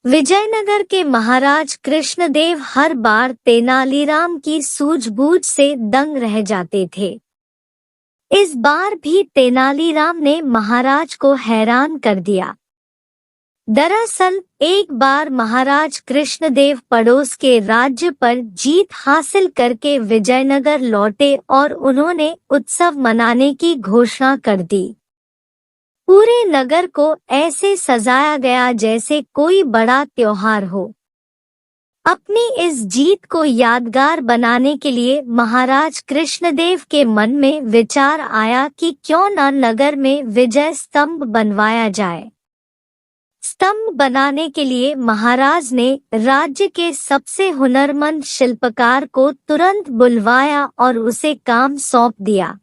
विजयनगर के महाराज कृष्णदेव हर बार तेनालीराम की सूझबूझ से दंग रह जाते थे। इस बार भी तेनालीराम ने महाराज को हैरान कर दिया। दरअसल एक बार महाराज कृष्णदेव पड़ोस के राज्य पर जीत हासिल करके विजयनगर लौटे और उन्होंने उत्सव मनाने की घोषणा कर दी। पूरे नगर को ऐसे सजाया गया जैसे कोई बड़ा त्योहार हो। अपनी इस जीत को यादगार बनाने के लिए महाराज कृष्णदेव के मन में विचार आया कि क्यों न नगर में विजय स्तंभ बनवाया जाए। स्तंभ बनाने के लिए महाराज ने राज्य के सबसे हुनरमंद शिल्पकार को तुरंत बुलवाया और उसे काम सौंप दिया।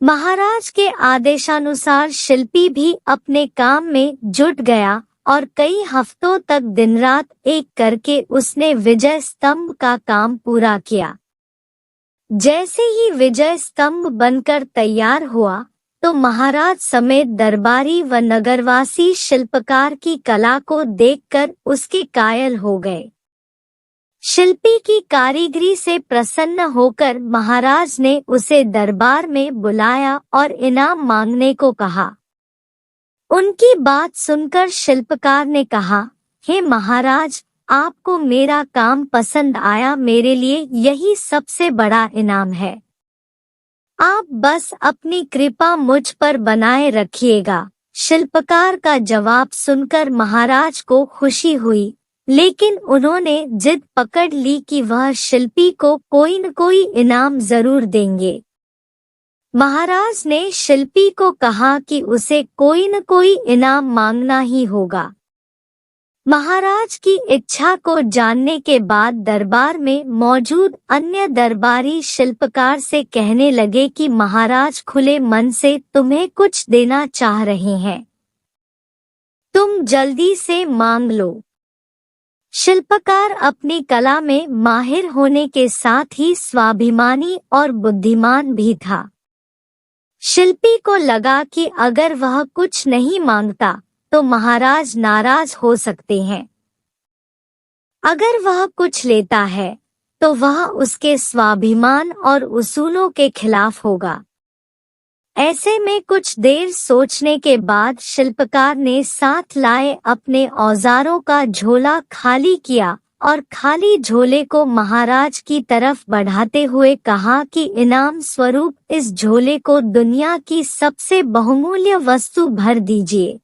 महाराज के आदेशानुसार शिल्पी भी अपने काम में जुट गया और कई हफ्तों तक दिन रात एक करके उसने विजय स्तंभ का काम पूरा किया। जैसे ही विजय स्तंभ बनकर तैयार हुआ तो महाराज समेत दरबारी व नगरवासी शिल्पकार की कला को देखकर उसके कायल हो गए। शिल्पी की कारीगरी से प्रसन्न होकर महाराज ने उसे दरबार में बुलाया और इनाम मांगने को कहा। उनकी बात सुनकर शिल्पकार ने कहा, हे महाराज, आपको मेरा काम पसंद आया, मेरे लिए यही सबसे बड़ा इनाम है। आप बस अपनी कृपा मुझ पर बनाए रखिएगा। शिल्पकार का जवाब सुनकर महाराज को खुशी हुई, लेकिन उन्होंने जिद पकड़ ली कि वह शिल्पी को कोई न कोई इनाम जरूर देंगे। महाराज ने शिल्पी को कहा कि उसे कोई न कोई इनाम मांगना ही होगा। महाराज की इच्छा को जानने के बाद दरबार में मौजूद अन्य दरबारी शिल्पकार से कहने लगे कि महाराज खुले मन से तुम्हें कुछ देना चाह रहे हैं, तुम जल्दी से मांग लो। शिल्पकार अपनी कला में माहिर होने के साथ ही स्वाभिमानी और बुद्धिमान भी था। शिल्पी को लगा कि अगर वह कुछ नहीं मांगता तो महाराज नाराज हो सकते हैं। अगर वह कुछ लेता है तो वह उसके स्वाभिमान और उसूलों के खिलाफ होगा। ऐसे में कुछ देर सोचने के बाद शिल्पकार ने साथ लाए अपने औजारों का झोला खाली किया और खाली झोले को महाराज की तरफ बढ़ाते हुए कहा कि इनाम स्वरूप इस झोले को दुनिया की सबसे बहुमूल्य वस्तु भर दीजिए।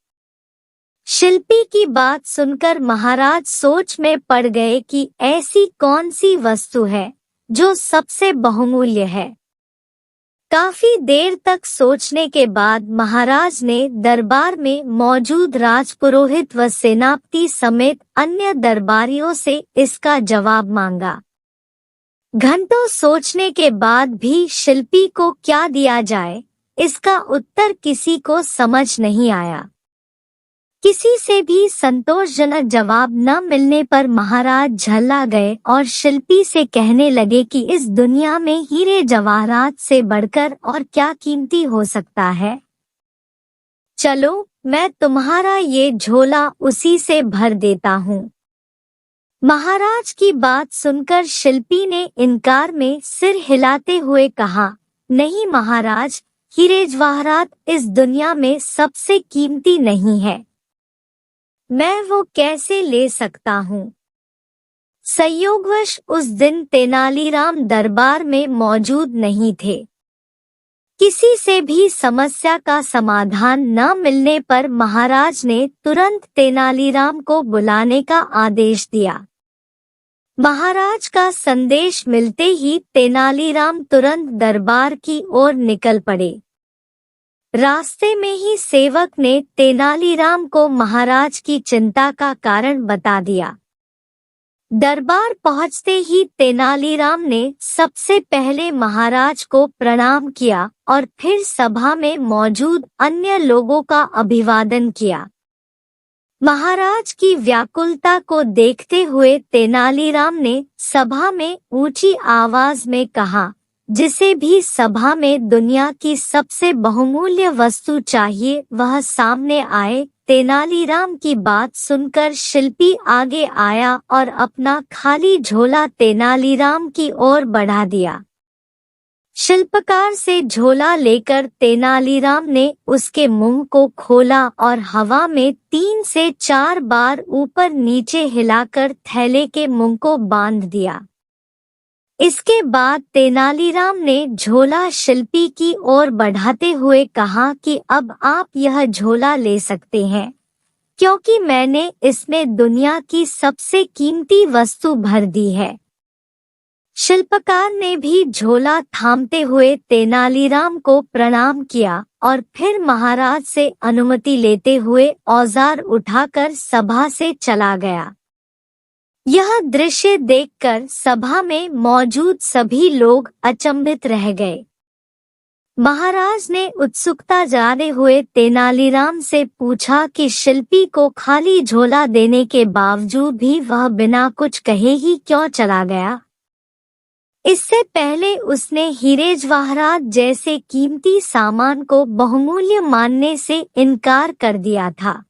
शिल्पी की बात सुनकर महाराज सोच में पड़ गए कि ऐसी कौन सी वस्तु है जो सबसे बहुमूल्य है। काफी देर तक सोचने के बाद महाराज ने दरबार में मौजूद राजपुरोहित व सेनापति समेत अन्य दरबारियों से इसका जवाब मांगा। घंटों सोचने के बाद भी शिल्पी को क्या दिया जाए, इसका उत्तर किसी को समझ नहीं आया। किसी से भी संतोषजनक जवाब न मिलने पर महाराज झल्ला गए और शिल्पी से कहने लगे कि इस दुनिया में हीरे जवाहरात से बढ़कर और क्या कीमती हो सकता है। चलो, मैं तुम्हारा ये झोला उसी से भर देता हूँ। महाराज की बात सुनकर शिल्पी ने इनकार में सिर हिलाते हुए कहा, नहीं महाराज, हीरे जवाहरात इस दुनिया में सबसे कीमती नहीं है। मैं वो कैसे ले सकता हूँ। संयोगवश उस दिन तेनालीराम दरबार में मौजूद नहीं थे। किसी से भी समस्या का समाधान न मिलने पर महाराज ने तुरंत तेनालीराम को बुलाने का आदेश दिया। महाराज का संदेश मिलते ही तेनालीराम तुरंत दरबार की ओर निकल पड़े। रास्ते में ही सेवक ने तेनालीराम को महाराज की चिंता का कारण बता दिया। दरबार पहुंचते ही तेनालीराम ने सबसे पहले महाराज को प्रणाम किया और फिर सभा में मौजूद अन्य लोगों का अभिवादन किया। महाराज की व्याकुलता को देखते हुए तेनालीराम ने सभा में ऊंची आवाज में कहा, जिसे भी सभा में दुनिया की सबसे बहुमूल्य वस्तु चाहिए वह सामने आए, तेनालीराम की बात सुनकर शिल्पी आगे आया और अपना खाली झोला तेनालीराम की ओर बढ़ा दिया। शिल्पकार से झोला लेकर तेनालीराम ने उसके मुंह को खोला और हवा में 3 से 4 बार ऊपर नीचे हिलाकर थैले के मुंह को बांध दिया। इसके बाद तेनालीराम ने झोला शिल्पी की ओर बढ़ाते हुए कहा कि अब आप यह झोला ले सकते हैं, क्योंकि मैंने इसमें दुनिया की सबसे कीमती वस्तु भर दी है। शिल्पकार ने भी झोला थामते हुए तेनालीराम को प्रणाम किया और फिर महाराज से अनुमति लेते हुए औजार उठाकर सभा से चला गया। यह दृश्य देखकर सभा में मौजूद सभी लोग अचंभित रह गए। महाराज ने उत्सुकता जाने हुए तेनालीराम से पूछा कि शिल्पी को खाली झोला देने के बावजूद भी वह बिना कुछ कहे ही क्यों चला गया। इससे पहले उसने हीरे जवाहरात जैसे कीमती सामान को बहुमूल्य मानने से इनकार कर दिया था।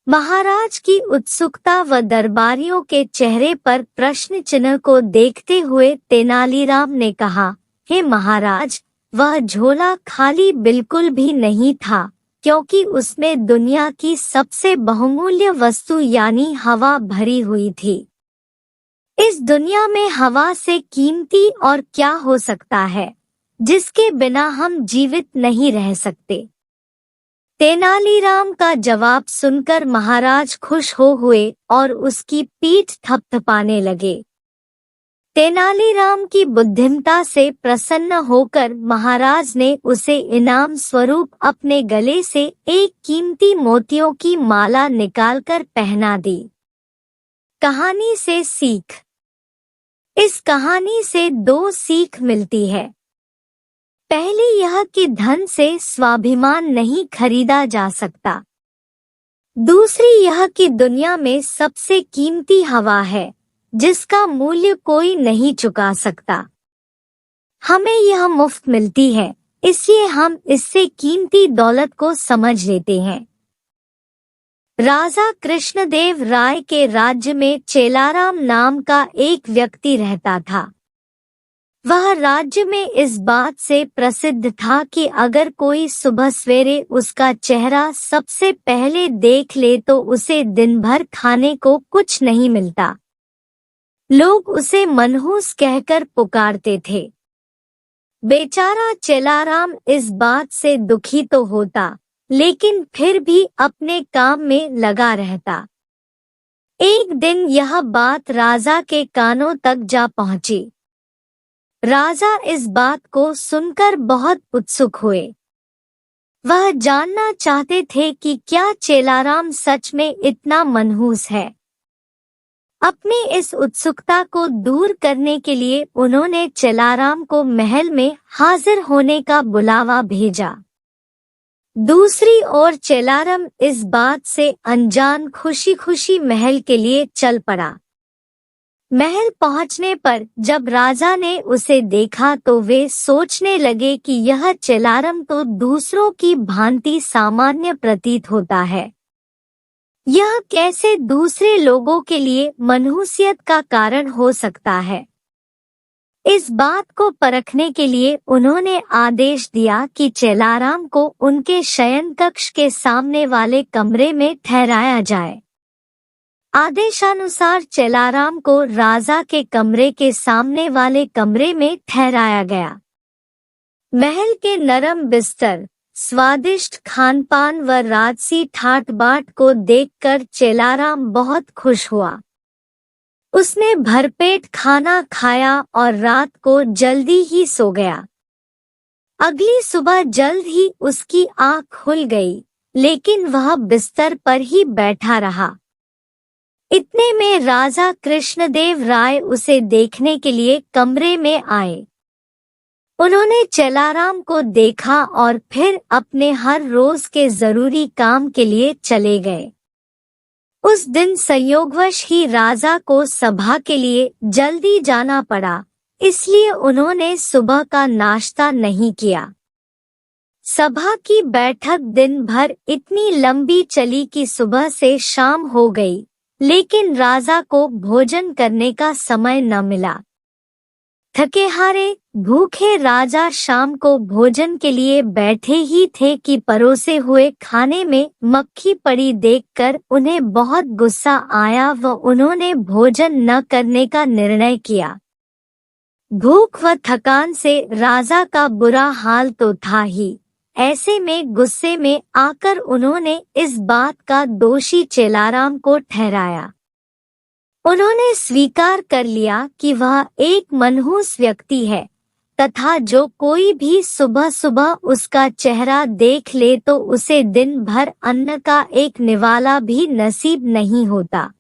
महाराज की उत्सुकता व दरबारियों के चेहरे पर प्रश्न चिन्ह को देखते हुए तेनालीराम ने कहा, हे महाराज, वह झोला खाली बिल्कुल भी नहीं था, क्योंकि उसमें दुनिया की सबसे बहुमूल्य वस्तु यानी हवा भरी हुई थी। इस दुनिया में हवा से कीमती और क्या हो सकता है, जिसके बिना हम जीवित नहीं रह सकते। तेनालीराम का जवाब सुनकर महाराज खुश हो हुए और उसकी पीठ थपथपाने लगे। तेनालीराम की बुद्धिमत्ता से प्रसन्न होकर महाराज ने उसे इनाम स्वरूप अपने गले से एक कीमती मोतियों की माला निकालकर पहना दी। कहानी से सीख। इस कहानी से 2 सीख मिलती है। पहली यह कि धन से स्वाभिमान नहीं खरीदा जा सकता। दूसरी यह कि दुनिया में सबसे कीमती हवा है, जिसका मूल्य कोई नहीं चुका सकता। हमें यह मुफ्त मिलती है, इसलिए हम इससे कीमती दौलत को समझ लेते हैं। राजा कृष्णदेव राय के राज्य में चेलाराम नाम का एक व्यक्ति रहता था। वह राज्य में इस बात से प्रसिद्ध था कि अगर कोई सुबह सवेरे उसका चेहरा सबसे पहले देख ले तो उसे दिन भर खाने को कुछ नहीं मिलता। लोग उसे मनहूस कहकर पुकारते थे। बेचारा चेलाराम इस बात से दुखी तो होता, लेकिन फिर भी अपने काम में लगा रहता। एक दिन यह बात राजा के कानों तक जा पहुंची। राजा इस बात को सुनकर बहुत उत्सुक हुए। वह जानना चाहते थे कि क्या चेलाराम सच में इतना मनहूस है। अपनी इस उत्सुकता को दूर करने के लिए उन्होंने चेलाराम को महल में हाजिर होने का बुलावा भेजा। दूसरी ओर चेलाराम इस बात से अनजान खुशी खुशी महल के लिए चल पड़ा। महल पहुंचने पर जब राजा ने उसे देखा तो वे सोचने लगे कि यह चेलाराम तो दूसरों की भांति सामान्य प्रतीत होता है। यह कैसे दूसरे लोगों के लिए मनहूसियत का कारण हो सकता है। इस बात को परखने के लिए उन्होंने आदेश दिया कि चेलाराम को उनके शयन कक्ष के सामने वाले कमरे में ठहराया जाए। आदेशानुसार चेलाराम को राजा के कमरे के सामने वाले कमरे में ठहराया गया। महल के नरम बिस्तर, स्वादिष्ट खानपान व राजसी ठाट बाट को देखकर चेलाराम बहुत खुश हुआ। उसने भरपेट खाना खाया और रात को जल्दी ही सो गया। अगली सुबह जल्द ही उसकी आँख खुल गई, लेकिन वह बिस्तर पर ही बैठा रहा। इतने में राजा कृष्णदेव राय उसे देखने के लिए कमरे में आए। उन्होंने चेलाराम को देखा और फिर अपने हर रोज के जरूरी काम के लिए चले गए। उस दिन संयोगवश ही राजा को सभा के लिए जल्दी जाना पड़ा, इसलिए उन्होंने सुबह का नाश्ता नहीं किया। सभा की बैठक दिन भर इतनी लंबी चली कि सुबह से शाम हो गई, लेकिन राजा को भोजन करने का समय न मिला। थके हारे भूखे राजा शाम को भोजन के लिए बैठे ही थे कि परोसे हुए खाने में मक्खी पड़ी देखकर उन्हें बहुत गुस्सा आया व उन्होंने भोजन न करने का निर्णय किया। भूख व थकान से राजा का बुरा हाल तो था ही, ऐसे में गुस्से में आकर उन्होंने इस बात का दोषी चेलाराम को ठहराया। उन्होंने स्वीकार कर लिया कि वह एक मनहूस व्यक्ति है तथा जो कोई भी सुबह सुबह उसका चेहरा देख ले तो उसे दिन भर अन्न का एक निवाला भी नसीब नहीं होता।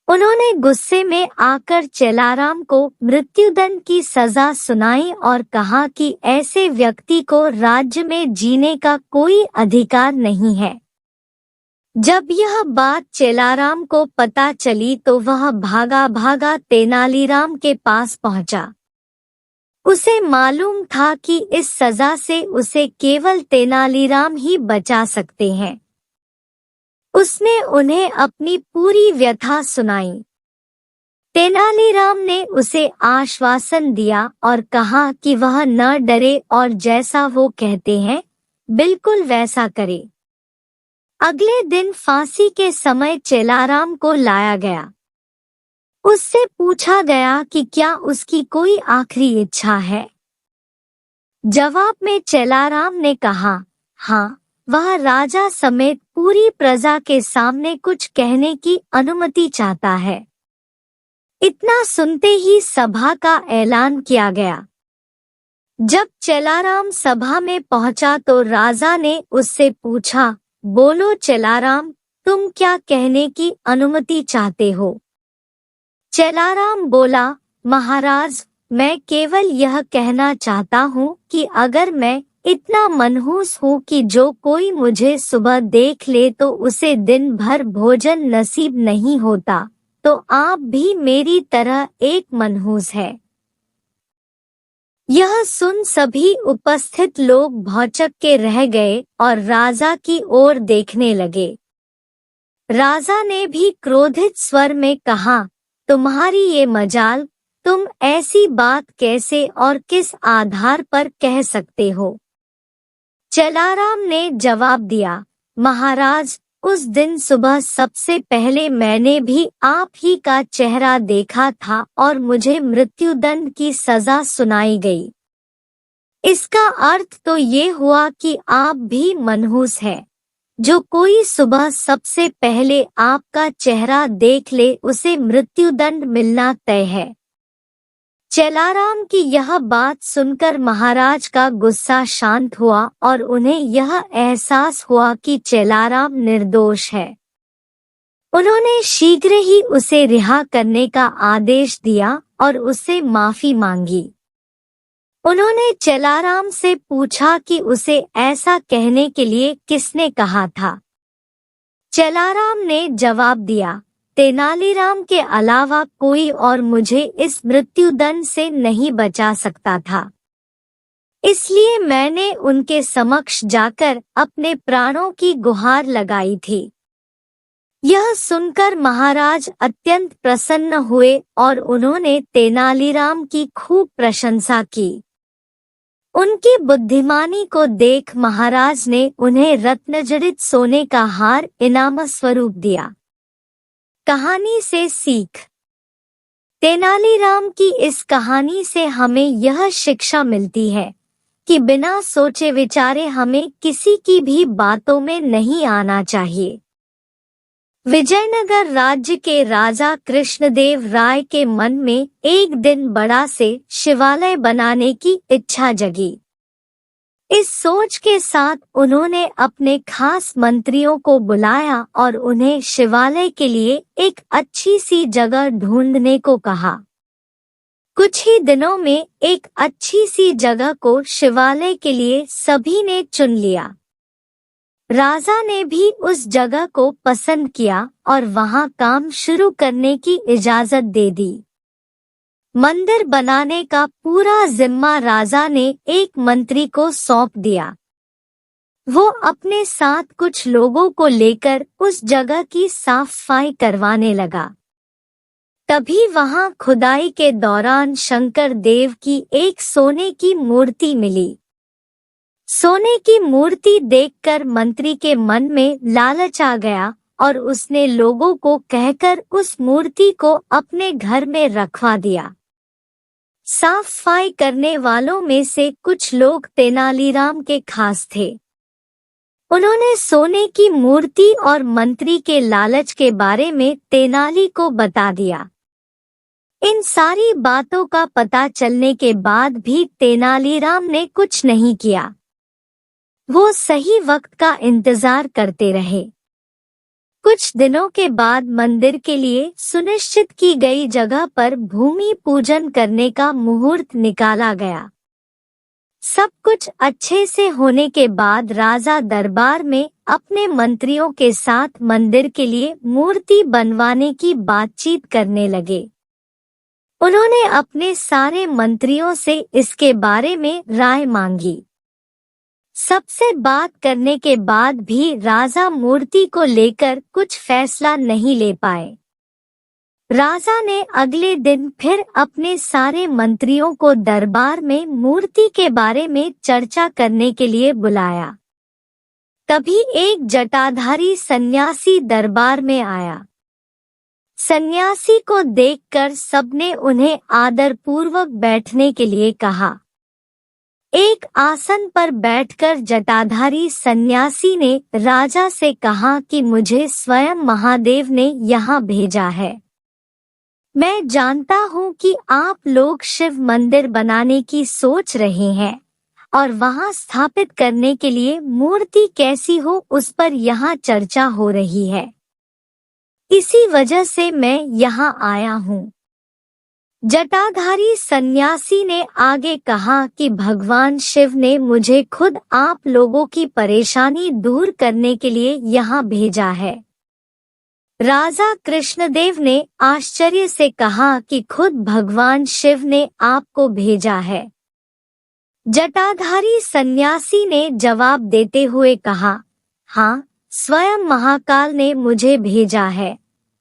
उन्होंने गुस्से में आकर चेलाराम को मृत्युदंड की सजा सुनाई और कहा कि ऐसे व्यक्ति को राज्य में जीने का कोई अधिकार नहीं है। जब यह बात चेलाराम को पता चली तो वह भागा भागा तेनालीराम के पास पहुंचा। उसे मालूम था कि इस सजा से उसे केवल तेनालीराम ही बचा सकते हैं। उसने उन्हें अपनी पूरी व्यथा सुनाई। तेनालीराम ने उसे आश्वासन दिया और कहा कि वह न डरे और जैसा वो कहते हैं बिल्कुल वैसा करे। अगले दिन फांसी के समय चेलाराम को लाया गया। उससे पूछा गया कि क्या उसकी कोई आखिरी इच्छा है। जवाब में चेलाराम ने कहा, हाँ, वह राजा समेत पूरी प्रजा के सामने कुछ कहने की अनुमति चाहता है। इतना सुनते ही सभा का ऐलान किया गया। जब चेलाराम सभा में पहुंचा तो राजा ने उससे पूछा, बोलो चेलाराम, तुम क्या कहने की अनुमति चाहते हो। चेलाराम बोला, महाराज, मैं केवल यह कहना चाहता हूँ कि अगर मैं इतना मनहूस हूँ कि जो कोई मुझे सुबह देख ले तो उसे दिन भर भोजन नसीब नहीं होता, तो आप भी मेरी तरह एक मनहूस है। यह सुन सभी उपस्थित लोग भौचक्के के रह गए और राजा की ओर देखने लगे। राजा ने भी क्रोधित स्वर में कहा, तुम्हारी ये मजाल, तुम ऐसी बात कैसे और किस आधार पर कह सकते हो। चेलाराम ने जवाब दिया, महाराज, उस दिन सुबह सबसे पहले मैंने भी आप ही का चेहरा देखा था और मुझे मृत्युदंड की सजा सुनाई गई। इसका अर्थ तो ये हुआ कि आप भी मनहूस हैं। जो कोई सुबह सबसे पहले आपका चेहरा देख ले उसे मृत्युदंड मिलना तय है। चेलाराम की यह बात सुनकर महाराज का गुस्सा शांत हुआ और उन्हें यह एहसास हुआ कि चेलाराम निर्दोष है। उन्होंने शीघ्र ही उसे रिहा करने का आदेश दिया और उससे माफी मांगी। उन्होंने चेलाराम से पूछा कि उसे ऐसा कहने के लिए किसने कहा था। चेलाराम ने जवाब दिया, तेनालीराम के अलावा कोई और मुझे इस मृत्युदंड से नहीं बचा सकता था, इसलिए मैंने उनके समक्ष जाकर अपने प्राणों की गुहार लगाई थी। यह सुनकर महाराज अत्यंत प्रसन्न हुए और उन्होंने तेनालीराम की खूब प्रशंसा की। उनकी बुद्धिमानी को देख महाराज ने उन्हें रत्नजड़ित सोने का हार इनाम स्वरूप दिया। कहानी से सीख। तेनालीराम की इस कहानी से हमें यह शिक्षा मिलती है कि बिना सोचे विचारे हमें किसी की भी बातों में नहीं आना चाहिए। विजयनगर राज्य के राजा कृष्णदेव राय के मन में एक दिन बड़ा से शिवालय बनाने की इच्छा जगी। इस सोच के साथ उन्होंने अपने खास मंत्रियों को बुलाया और उन्हें शिवालय के लिए एक अच्छी सी जगह ढूंढने को कहा। कुछ ही दिनों में एक अच्छी सी जगह को शिवालय के लिए सभी ने चुन लिया। राजा ने भी उस जगह को पसंद किया और वहां काम शुरू करने की इजाजत दे दी। मंदिर बनाने का पूरा जिम्मा राजा ने एक मंत्री को सौंप दिया। वो अपने साथ कुछ लोगों को लेकर उस जगह की साफ सफाई करवाने लगा। तभी वहां खुदाई के दौरान शंकर देव की एक सोने की मूर्ति मिली। सोने की मूर्ति देखकर मंत्री के मन में लालच आ गया और उसने लोगों को कहकर उस मूर्ति को अपने घर में रखवा दिया। साफ सफाई करने वालों में से कुछ लोग तेनालीराम के खास थे। उन्होंने सोने की मूर्ति और मंत्री के लालच के बारे में तेनाली को बता दिया। इन सारी बातों का पता चलने के बाद भी तेनालीराम ने कुछ नहीं किया। वो सही वक्त का इंतजार करते रहे। कुछ दिनों के बाद मंदिर के लिए सुनिश्चित की गई जगह पर भूमि पूजन करने का मुहूर्त निकाला गया। सब कुछ अच्छे से होने के बाद राजा दरबार में अपने मंत्रियों के साथ मंदिर के लिए मूर्ति बनवाने की बातचीत करने लगे। उन्होंने अपने सारे मंत्रियों से इसके बारे में राय मांगी। सबसे बात करने के बाद भी राजा मूर्ति को लेकर कुछ फैसला नहीं ले पाए। राजा ने अगले दिन फिर अपने सारे मंत्रियों को दरबार में मूर्ति के बारे में चर्चा करने के लिए बुलाया। तभी एक जटाधारी सन्यासी दरबार में आया। सन्यासी को देखकर सबने उन्हें आदरपूर्वक बैठने के लिए कहा। एक आसन पर बैठकर जटाधारी सन्यासी ने राजा से कहा कि मुझे स्वयं महादेव ने यहाँ भेजा है। मैं जानता हूँ कि आप लोग शिव मंदिर बनाने की सोच रहे हैं और वहाँ स्थापित करने के लिए मूर्ति कैसी हो उस पर यहाँ चर्चा हो रही है। इसी वजह से मैं यहाँ आया हूँ। जटाधारी सन्यासी ने आगे कहा कि भगवान शिव ने मुझे खुद आप लोगों की परेशानी दूर करने के लिए यहाँ भेजा है। राजा कृष्णदेव ने आश्चर्य से कहा कि खुद भगवान शिव ने आपको भेजा है। जटाधारी सन्यासी ने जवाब देते हुए कहा, हाँ, स्वयं महाकाल ने मुझे भेजा है।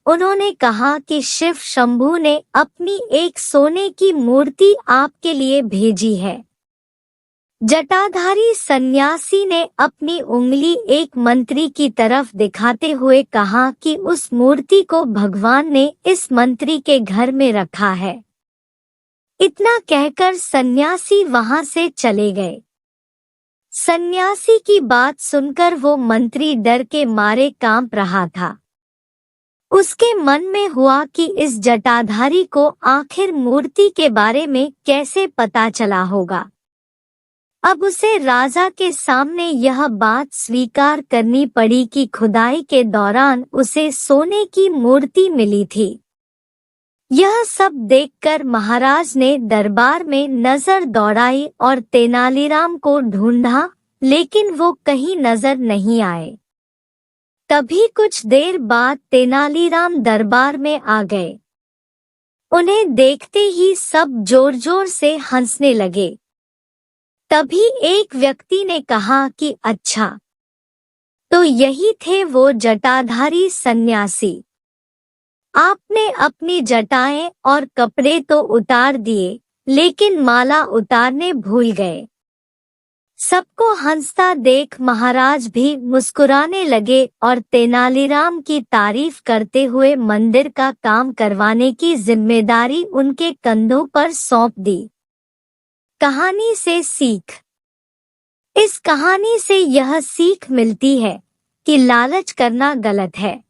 उन्होंने कहा कि शिव शंभू ने अपनी एक सोने की मूर्ति आपके लिए भेजी है। जटाधारी सन्यासी ने अपनी उंगली एक मंत्री की तरफ दिखाते हुए कहा कि उस मूर्ति को भगवान ने इस मंत्री के घर में रखा है। इतना कहकर सन्यासी वहां से चले गए। सन्यासी की बात सुनकर वो मंत्री डर के मारे कांप रहा था। उसके मन में हुआ कि इस जटाधारी को आखिर मूर्ति के बारे में कैसे पता चला होगा। अब उसे राजा के सामने यह बात स्वीकार करनी पड़ी कि खुदाई के दौरान उसे सोने की मूर्ति मिली थी। यह सब देखकर महाराज ने दरबार में नजर दौड़ाई और तेनालीराम को ढूंढा, लेकिन वो कहीं नजर नहीं आए। तभी कुछ देर बाद तेनालीराम दरबार में आ गए। उन्हें देखते ही सब जोर जोर से हंसने लगे। तभी एक व्यक्ति ने कहा कि अच्छा, तो यही थे वो जटाधारी सन्यासी। आपने अपनी जटाएं और कपड़े तो उतार दिए, लेकिन माला उतारने भूल गए। सबको हंसता देख महाराज भी मुस्कुराने लगे और तेनालीराम की तारीफ करते हुए मंदिर का काम करवाने की जिम्मेदारी उनके कंधों पर सौंप दी। कहानी से सीख। इस कहानी से यह सीख मिलती है कि लालच करना गलत है।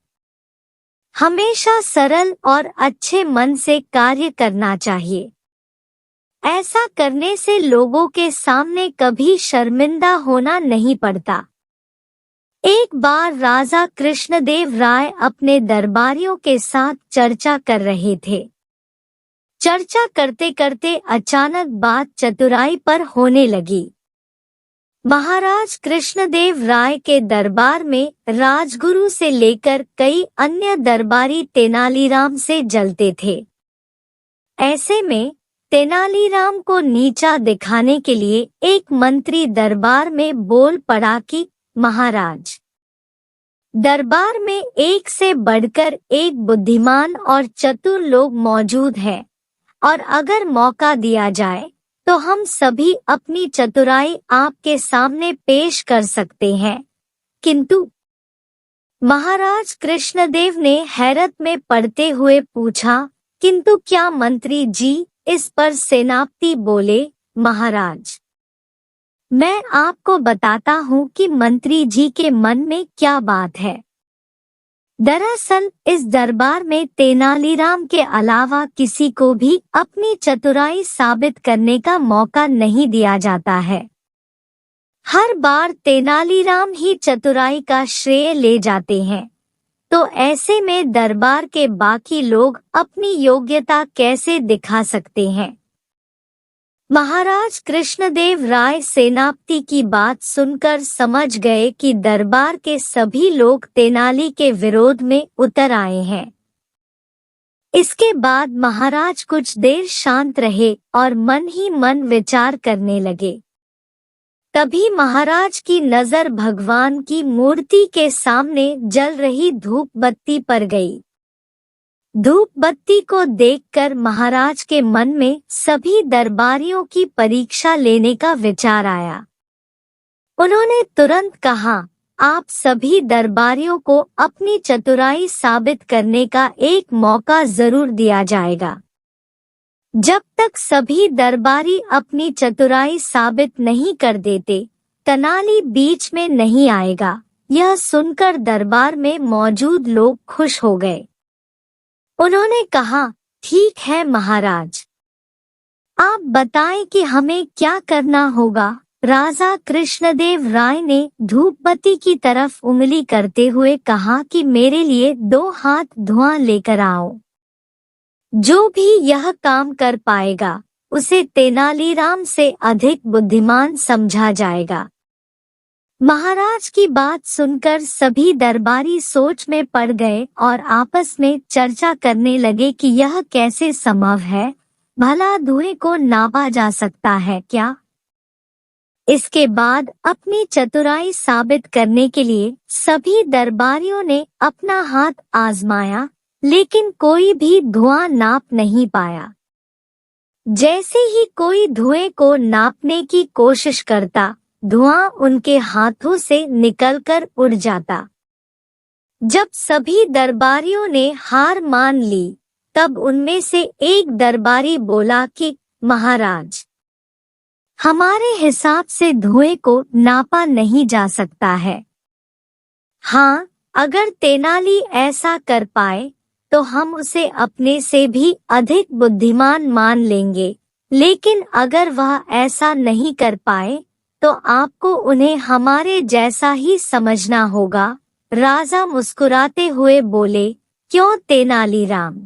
हमेशा सरल और अच्छे मन से कार्य करना चाहिए। ऐसा करने से लोगों के सामने कभी शर्मिंदा होना नहीं पड़ता। एक बार राजा कृष्णदेव राय अपने दरबारियों के साथ चर्चा कर रहे थे। चर्चा करते करते अचानक बात चतुराई पर होने लगी। महाराज कृष्णदेव राय के दरबार में राजगुरु से लेकर कई अन्य दरबारी तेनालीराम से जलते थे। ऐसे में तेनालीराम को नीचा दिखाने के लिए एक मंत्री दरबार में बोल पड़ा कि महाराज। दरबार में एक से बढ़कर एक बुद्धिमान और चतुर लोग मौजूद हैं, और अगर मौका दिया जाए तो हम सभी अपनी चतुराई आपके सामने पेश कर सकते हैं। किंतु महाराज कृष्णदेव ने हैरत में पड़ते हुए पूछा, किंतु क्या मंत्री जी? इस पर सेनापति बोले, महाराज, मैं आपको बताता हूँ कि मंत्री जी के मन में क्या बात है। दरअसल इस दरबार में तेनालीराम के अलावा किसी को भी अपनी चतुराई साबित करने का मौका नहीं दिया जाता है। हर बार तेनालीराम ही चतुराई का श्रेय ले जाते हैं, तो ऐसे में दरबार के बाकी लोग अपनी योग्यता कैसे दिखा सकते हैं? महाराज कृष्णदेव राय सेनापति की बात सुनकर समझ गए कि दरबार के सभी लोग तेनाली के विरोध में उतर आए हैं। इसके बाद महाराज कुछ देर शांत रहे और मन ही मन विचार करने लगे। तभी महाराज की नजर भगवान की मूर्ति के सामने जल रही धूप बत्ती पर गई। धूप बत्ती को देखकर महाराज के मन में सभी दरबारियों की परीक्षा लेने का विचार आया। उन्होंने तुरंत कहा, आप सभी दरबारियों को अपनी चतुराई साबित करने का एक मौका जरूर दिया जाएगा। जब तक सभी दरबारी अपनी चतुराई साबित नहीं कर देते, तेनाली बीच में नहीं आएगा। यह सुनकर दरबार में मौजूद लोग खुश हो गए। उन्होंने कहा, ठीक है महाराज, आप बताएं कि हमें क्या करना होगा। राजा कृष्णदेव राय ने धूपबत्ती की तरफ उंगली करते हुए कहा कि मेरे लिए 2 हाथ धुआं लेकर आओ। जो भी यह काम कर पाएगा उसे तेनालीराम से अधिक बुद्धिमान समझा जाएगा। महाराज की बात सुनकर सभी दरबारी सोच में पड़ गए और आपस में चर्चा करने लगे कि यह कैसे संभव है, भला धुएं को नापा जा सकता है क्या? इसके बाद अपनी चतुराई साबित करने के लिए सभी दरबारियों ने अपना हाथ आजमाया, लेकिन कोई भी धुआं नाप नहीं पाया। जैसे ही कोई धुएं को नापने की कोशिश करता, धुआं उनके हाथों से निकलकर उड़ जाता। जब सभी दरबारियों ने हार मान ली, तब उनमें से एक दरबारी बोला कि महाराज, हमारे हिसाब से धुएं को नापा नहीं जा सकता है। हाँ, अगर तेनाली ऐसा कर पाए तो हम उसे अपने से भी अधिक बुद्धिमान मान लेंगे, लेकिन अगर वह ऐसा नहीं कर पाए तो आपको उन्हें हमारे जैसा ही समझना होगा। राजा मुस्कुराते हुए बोले, क्यों तेनालीराम,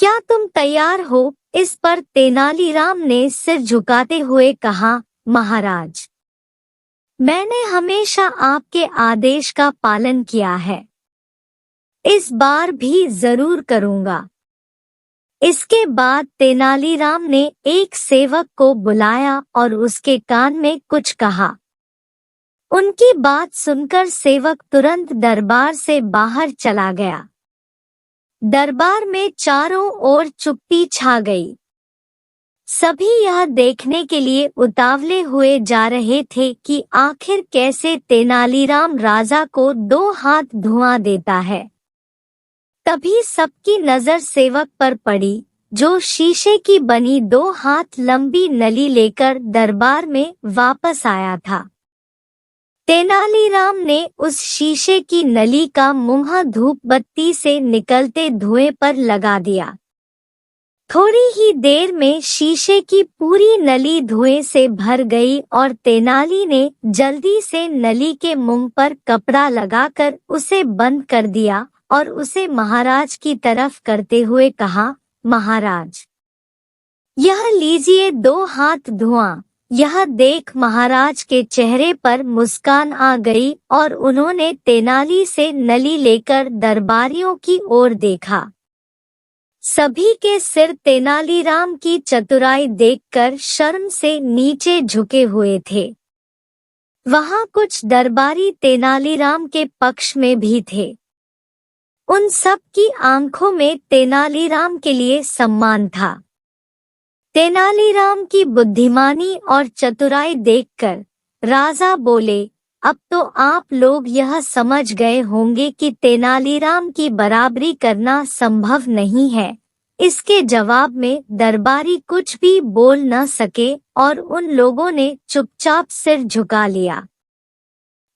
क्या तुम तैयार हो? इस पर तेनालीराम ने सिर झुकाते हुए कहा, महाराज, मैंने हमेशा आपके आदेश का पालन किया है, इस बार भी जरूर करूंगा। इसके बाद तेनालीराम ने एक सेवक को बुलाया और उसके कान में कुछ कहा। उनकी बात सुनकर सेवक तुरंत दरबार से बाहर चला गया। दरबार में चारों ओर चुप्पी छा गई। सभी यह देखने के लिए उतावले हुए जा रहे थे कि आखिर कैसे तेनालीराम राजा को 2 हाथ धुआं देता है। तभी सबकी नजर सेवक पर पड़ी, जो शीशे की बनी 2 हाथ लंबी नली लेकर दरबार में वापस आया था। तेनालीराम ने उस शीशे की नली का मुंह धूप बत्ती से निकलते धुएं पर लगा दिया। थोड़ी ही देर में शीशे की पूरी नली धुएं से भर गई और तेनाली ने जल्दी से नली के मुंह पर कपड़ा लगाकर उसे बंद कर दिया और उसे महाराज की तरफ करते हुए कहा, महाराज, यह लीजिए 2 हाथ धुआं। यह देख महाराज के चेहरे पर मुस्कान आ गई और उन्होंने तेनाली से नली लेकर दरबारियों की ओर देखा। सभी के सिर तेनालीराम की चतुराई देखकर शर्म से नीचे झुके हुए थे। वहां कुछ दरबारी तेनालीराम के पक्ष में भी थे। उन सब की आंखों में तेनालीराम के लिए सम्मान था। तेनालीराम की बुद्धिमानी और चतुराई देखकर राजा बोले, अब तो आप लोग यह समझ गए होंगे कि तेनालीराम की बराबरी करना संभव नहीं है। इसके जवाब में दरबारी कुछ भी बोल न सके और उन लोगों ने चुपचाप सिर झुका लिया।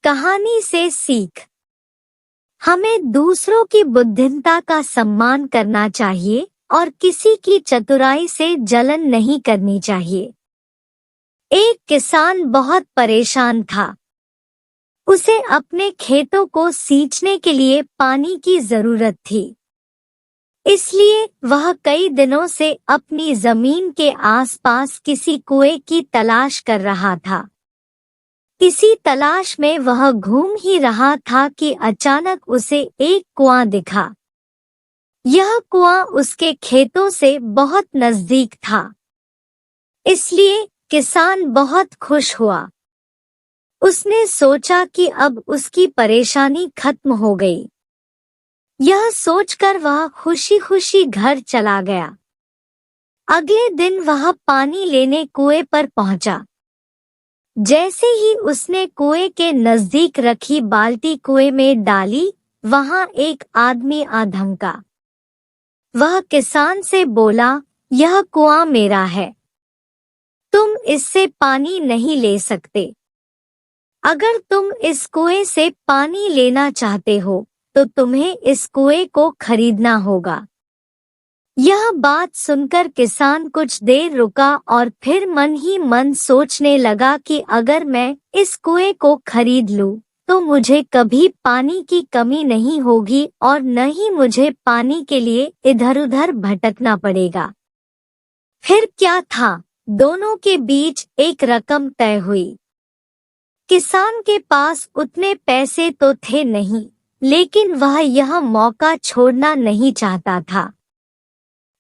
कहानी से सीख। हमें दूसरों की बुद्धिमत्ता का सम्मान करना चाहिए और किसी की चतुराई से जलन नहीं करनी चाहिए। एक किसान बहुत परेशान था। उसे अपने खेतों को सींचने के लिए पानी की जरूरत थी। इसलिए वह कई दिनों से अपनी जमीन के आसपास किसी कुएं की तलाश कर रहा था। इसी तलाश में वह घूम ही रहा था कि अचानक उसे एक कुआं दिखा। यह कुआं उसके खेतों से बहुत नजदीक था। इसलिए किसान बहुत खुश हुआ। उसने सोचा कि अब उसकी परेशानी खत्म हो गई। यह सोचकर वह खुशी खुशी घर चला गया। अगले दिन वह पानी लेने कुएं पर पहुंचा। जैसे ही उसने कुएं के नजदीक रखी बाल्टी कुएं में डाली, वहां एक आदमी आ धमका। वह किसान से बोला, यह कुआं मेरा है। तुम इससे पानी नहीं ले सकते। अगर तुम इस कुएं से पानी लेना चाहते हो, तो तुम्हें इस कुएं को खरीदना होगा। यह बात सुनकर किसान कुछ देर रुका और फिर मन ही मन सोचने लगा कि अगर मैं इस कुएं को खरीद लूं, तो मुझे कभी पानी की कमी नहीं होगी और न ही मुझे पानी के लिए इधर-उधर भटकना पड़ेगा। फिर क्या था, दोनों के बीच एक रकम तय हुई। किसान के पास उतने पैसे तो थे नहीं, लेकिन वह यह मौका छोड़ना नहीं चाहता था।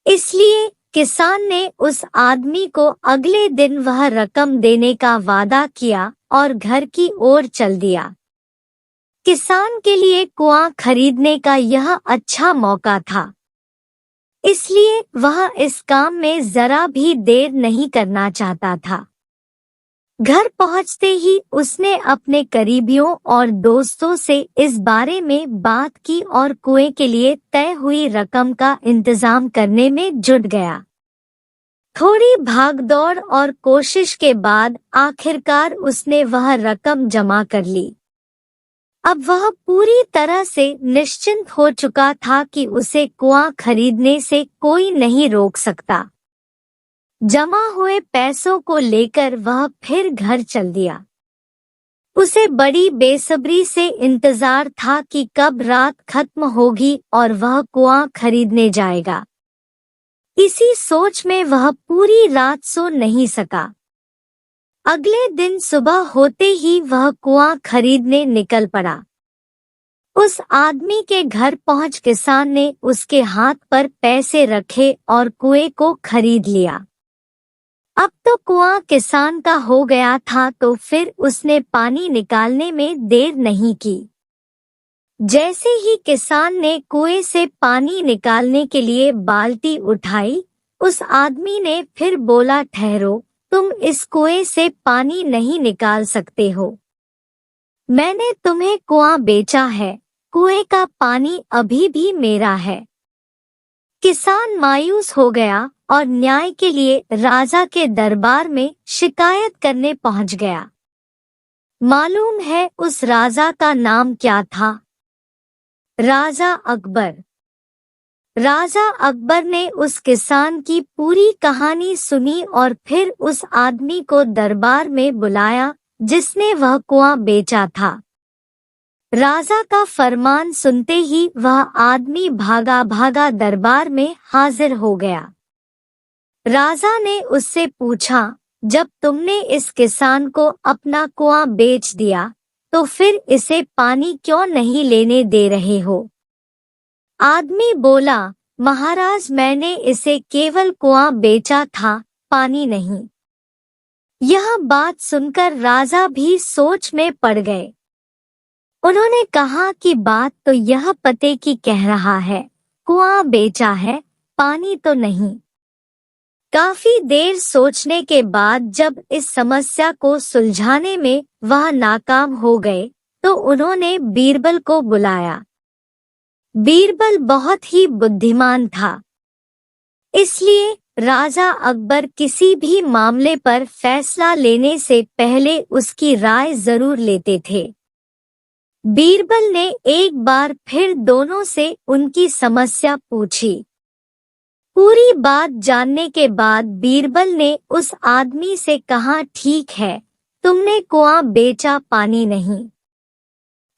इसलिए किसान ने उस आदमी को अगले दिन वह रकम देने का वादा किया और घर की ओर चल दिया। किसान के लिए कुआं खरीदने का यह अच्छा मौका था। इसलिए वह इस काम में जरा भी देर नहीं करना चाहता था। घर पहुंचते ही उसने अपने करीबियों और दोस्तों से इस बारे में बात की और कुएं के लिए तय हुई रकम का इंतजाम करने में जुट गया। थोड़ी भागदौड़ और कोशिश के बाद आखिरकार उसने वह रकम जमा कर ली। अब वह पूरी तरह से निश्चिंत हो चुका था कि उसे कुआं खरीदने से कोई नहीं रोक सकता। जमा हुए पैसों को लेकर वह फिर घर चल दिया। उसे बड़ी बेसब्री से इंतजार था कि कब रात खत्म होगी और वह कुआं खरीदने जाएगा। इसी सोच में वह पूरी रात सो नहीं सका। अगले दिन सुबह होते ही वह कुआं खरीदने निकल पड़ा। उस आदमी के घर पहुंच किसान ने उसके हाथ पर पैसे रखे और कुएं को खरीद लिया। अब तो कुआं किसान का हो गया था, तो फिर उसने पानी निकालने में देर नहीं की। जैसे ही किसान ने कुएं से पानी निकालने के लिए बाल्टी उठाई, उस आदमी ने फिर बोला, ठहरो, तुम इस कुएं से पानी नहीं निकाल सकते हो। मैंने तुम्हें कुआं बेचा है, कुएं का पानी अभी भी मेरा है। किसान मायूस हो गया और न्याय के लिए राजा के दरबार में शिकायत करने पहुंच गया। मालूम है उस राजा का नाम क्या था? राजा अकबर। राजा अकबर ने उस किसान की पूरी कहानी सुनी और फिर उस आदमी को दरबार में बुलाया जिसने वह कुआं बेचा था। राजा का फरमान सुनते ही वह आदमी भागा भागा दरबार में हाजिर हो गया। राजा ने उससे पूछा, जब तुमने इस किसान को अपना कुआं बेच दिया, तो फिर इसे पानी क्यों नहीं लेने दे रहे हो? आदमी बोला, महाराज, मैंने इसे केवल कुआं बेचा था, पानी नहीं। यह बात सुनकर राजा भी सोच में पड़ गए। उन्होंने कहा कि बात तो यह पते की कह रहा है, कुआं बेचा है, पानी तो नहीं। काफी देर सोचने के बाद जब इस समस्या को सुलझाने में वह नाकाम हो गए, तो उन्होंने बीरबल को बुलाया। बीरबल बहुत ही बुद्धिमान था, इसलिए राजा अकबर किसी भी मामले पर फैसला लेने से पहले उसकी राय जरूर लेते थे। बीरबल ने एक बार फिर दोनों से उनकी समस्या पूछी। पूरी बात जानने के बाद बीरबल ने उस आदमी से कहा, ठीक है, तुमने कुआं बेचा, पानी नहीं।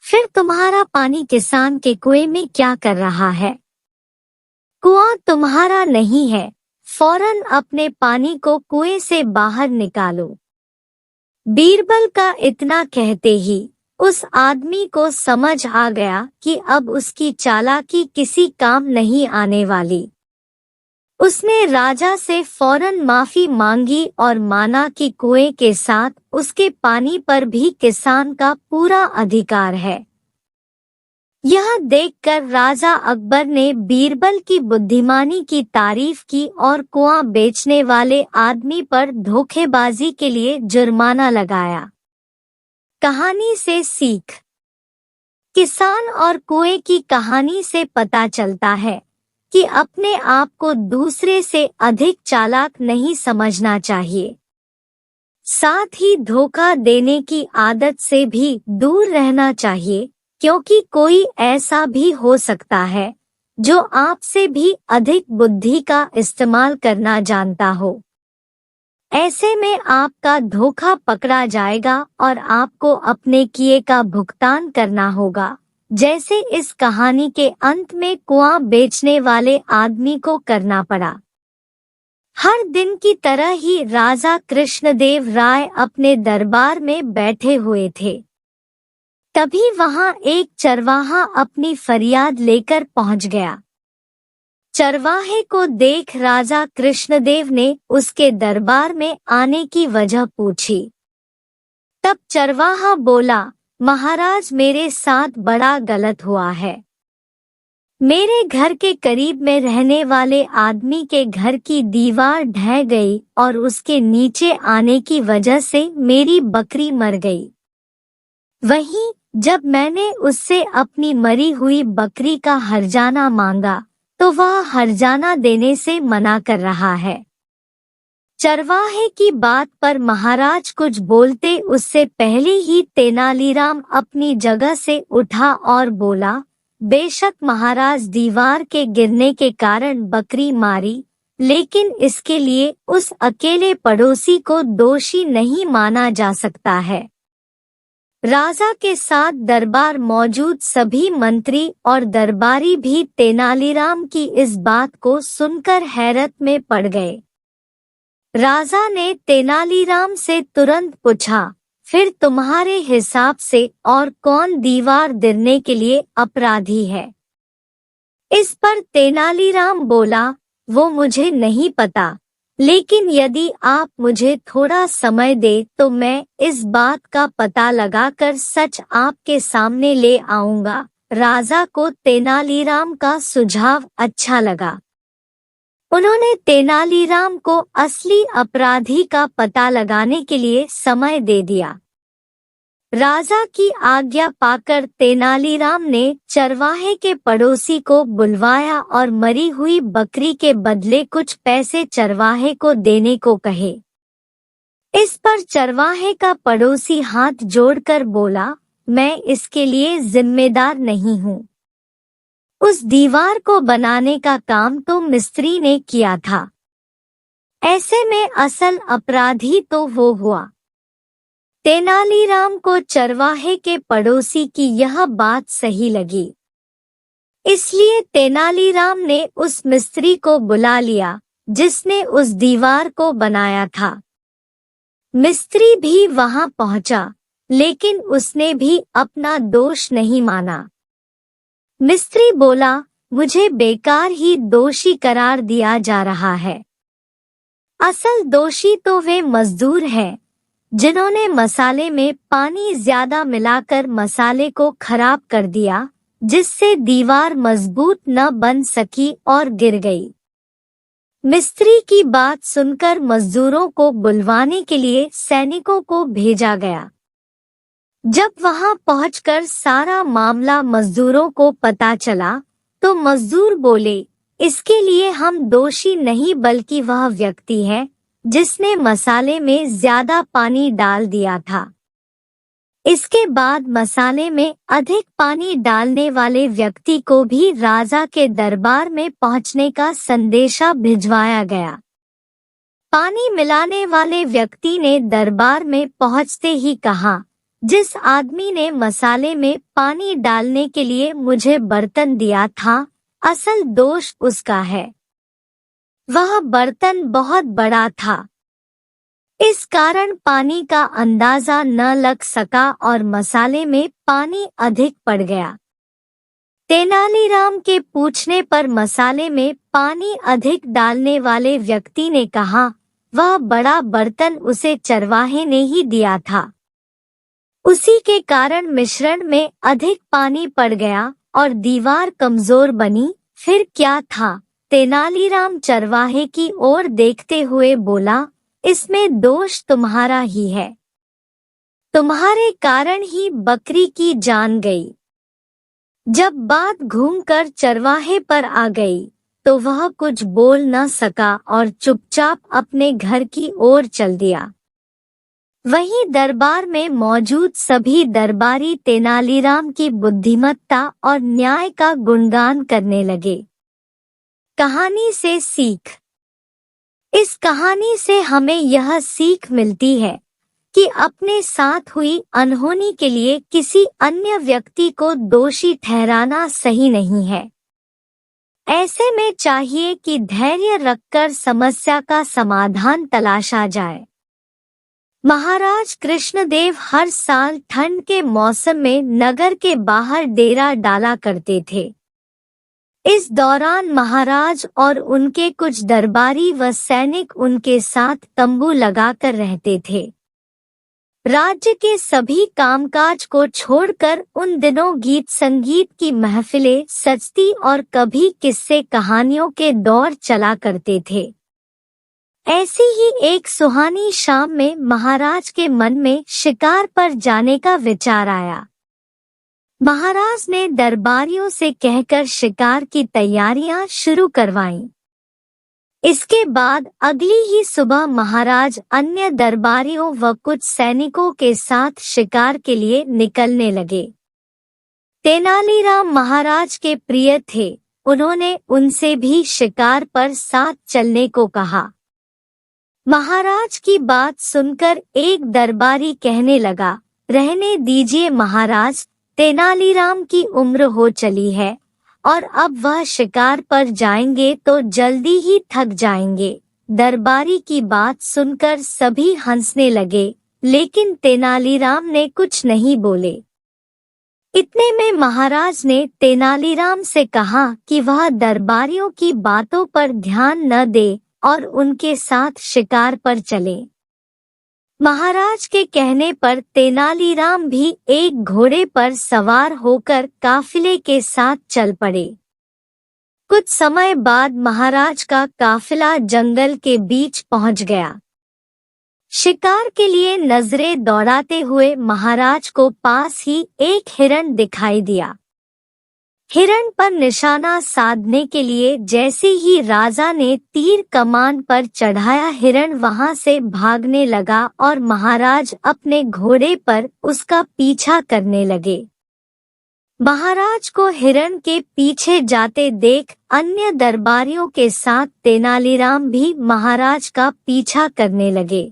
फिर तुम्हारा पानी किसान के कुएं में क्या कर रहा है? कुआं तुम्हारा नहीं है, फौरन अपने पानी को कुएं से बाहर निकालो। बीरबल का इतना कहते ही उस आदमी को समझ आ गया कि अब उसकी चालाकी किसी काम नहीं आने वाली। उसने राजा से फौरन माफी मांगी और माना कि कुएं के साथ उसके पानी पर भी किसान का पूरा अधिकार है। यह देखकर राजा अकबर ने बीरबल की बुद्धिमानी की तारीफ की और कुआं बेचने वाले आदमी पर धोखेबाजी के लिए जुर्माना लगाया। कहानी से सीख। किसान और कुएं की कहानी से पता चलता है कि अपने आप को दूसरे से अधिक चालाक नहीं समझना चाहिए। साथ ही धोखा देने की आदत से भी दूर रहना चाहिए, क्योंकि कोई ऐसा भी हो सकता है जो आपसे भी अधिक बुद्धि का इस्तेमाल करना जानता हो। ऐसे में आपका धोखा पकड़ा जाएगा और आपको अपने किए का भुगतान करना होगा, जैसे इस कहानी के अंत में कुआं बेचने वाले आदमी को करना पड़ा। हर दिन की तरह ही राजा कृष्णदेव राय अपने दरबार में बैठे हुए थे। तभी वहां एक चरवाहा अपनी फरियाद लेकर पहुंच गया। चरवाहे को देख राजा कृष्णदेव ने उसके दरबार में आने की वजह पूछी। तब चरवाहा बोला, महाराज, मेरे साथ बड़ा गलत हुआ है। मेरे घर के करीब में रहने वाले आदमी के घर की दीवार ढह गई और उसके नीचे आने की वजह से मेरी बकरी मर गई। वहीं जब मैंने उससे अपनी मरी हुई बकरी का हर्जाना मांगा तो वह हर्जाना देने से मना कर रहा है। चरवाहे की बात पर महाराज कुछ बोलते उससे पहले ही तेनालीराम अपनी जगह से उठा और बोला, बेशक महाराज, दीवार के गिरने के कारण बकरी मारी, लेकिन इसके लिए उस अकेले पड़ोसी को दोषी नहीं माना जा सकता है। राजा के साथ दरबार मौजूद सभी मंत्री और दरबारी भी तेनालीराम की इस बात को सुनकर हैरत में पड़ गए। राजा ने तेनालीराम से तुरंत पूछा, फिर तुम्हारे हिसाब से और कौन दीवार गिरने के लिए अपराधी है? इस पर तेनालीराम बोला, वो मुझे नहीं पता, लेकिन यदि आप मुझे थोड़ा समय दे तो मैं इस बात का पता लगाकर सच आपके सामने ले आऊंगा। राजा को तेनालीराम का सुझाव अच्छा लगा। उन्होंने तेनालीराम को असली अपराधी का पता लगाने के लिए समय दे दिया। राजा की आज्ञा पाकर तेनालीराम ने चरवाहे के पड़ोसी को बुलवाया और मरी हुई बकरी के बदले कुछ पैसे चरवाहे को देने को कहे। इस पर चरवाहे का पड़ोसी हाथ जोड़कर बोला, मैं इसके लिए जिम्मेदार नहीं हूँ। उस दीवार को बनाने का काम तो मिस्त्री ने किया था। ऐसे में असल अपराधी तो वो हुआ। तेनालीराम को चरवाहे के पड़ोसी की यह बात सही लगी, इसलिए तेनालीराम ने उस मिस्त्री को बुला लिया जिसने उस दीवार को बनाया था। मिस्त्री भी वहां पहुंचा, लेकिन उसने भी अपना दोष नहीं माना। मिस्त्री बोला, मुझे बेकार ही दोषी करार दिया जा रहा है। असल दोषी तो वे मजदूर हैं जिन्होंने मसाले में पानी ज्यादा मिलाकर मसाले को खराब कर दिया, जिससे दीवार मजबूत न बन सकी और गिर गई। मिस्त्री की बात सुनकर मजदूरों को बुलवाने के लिए सैनिकों को भेजा गया। जब वहां पहुंचकर सारा मामला मजदूरों को पता चला, तो मजदूर बोले, इसके लिए हम दोषी नहीं बल्कि वह व्यक्ति है जिसने मसाले में ज्यादा पानी डाल दिया था। इसके बाद मसाले में अधिक पानी डालने वाले व्यक्ति को भी राजा के दरबार में पहुंचने का संदेशा भिजवाया गया। पानी मिलाने वाले व्यक्ति ने दरबार में पहुंचते ही कहा, जिस आदमी ने मसाले में पानी डालने के लिए मुझे बर्तन दिया था, असल दोष उसका है। वह बर्तन बहुत बड़ा था, इस कारण पानी का अंदाजा न लग सका और मसाले में पानी अधिक पड़ गया। तेनालीराम के पूछने पर मसाले में पानी अधिक डालने वाले व्यक्ति ने कहा, वह बड़ा बर्तन उसे चरवाहे ने ही दिया था। उसी के कारण मिश्रण में अधिक पानी पड़ गया और दीवार कमजोर बनी। फिर क्या था? तेनालीराम चरवाहे की ओर देखते हुए बोला, इसमें दोष तुम्हारा ही है। तुम्हारे कारण ही बकरी की जान गई। जब बात घूमकर चरवाहे पर आ गई, तो वह कुछ बोल न सका और चुपचाप अपने घर की ओर चल दिया। वहीं दरबार में मौजूद सभी दरबारी तेनालीराम की बुद्धिमत्ता और न्याय का गुणगान करने लगे। कहानी से सीख। इस कहानी से हमें यह सीख मिलती है कि अपने साथ हुई अनहोनी के लिए किसी अन्य व्यक्ति को दोषी ठहराना सही नहीं है। ऐसे में चाहिए कि धैर्य रखकर समस्या का समाधान तलाशा जाए। महाराज कृष्णदेव हर साल ठंड के मौसम में नगर के बाहर डेरा डाला करते थे। इस दौरान महाराज और उनके कुछ दरबारी व सैनिक उनके साथ तंबू लगाकर रहते थे। राज्य के सभी कामकाज को छोड़कर उन दिनों गीत संगीत की महफिलें सजती और कभी किस्से कहानियों के दौर चला करते थे। ऐसी ही एक सुहानी शाम में महाराज के मन में शिकार पर जाने का विचार आया। महाराज ने दरबारियों से कहकर शिकार की तैयारियां शुरू करवाईं। इसके बाद अगली ही सुबह महाराज अन्य दरबारियों व कुछ सैनिकों के साथ शिकार के लिए निकलने लगे। तेनालीराम महाराज के प्रिय थे, उन्होंने उनसे भी शिकार पर साथ चलने को कहा। महाराज की बात सुनकर एक दरबारी कहने लगा, रहने दीजिए महाराज, तेनालीराम की उम्र हो चली है और अब वह शिकार पर जाएंगे तो जल्दी ही थक जाएंगे। दरबारी की बात सुनकर सभी हंसने लगे, लेकिन तेनालीराम ने कुछ नहीं बोले। इतने में महाराज ने तेनालीराम से कहा कि वह दरबारियों की बातों पर ध्यान न दे और उनके साथ शिकार पर चले। महाराज के कहने पर तेनालीराम भी एक घोड़े पर सवार होकर काफिले के साथ चल पड़े। कुछ समय बाद महाराज का काफिला जंगल के बीच पहुंच गया। शिकार के लिए नजरें दौड़ाते हुए महाराज को पास ही एक हिरण दिखाई दिया। हिरण पर निशाना साधने के लिए जैसे ही राजा ने तीर कमान पर चढ़ाया, हिरण वहां से भागने लगा और महाराज अपने घोड़े पर उसका पीछा करने लगे। महाराज को हिरण के पीछे जाते देख अन्य दरबारियों के साथ तेनालीराम भी महाराज का पीछा करने लगे।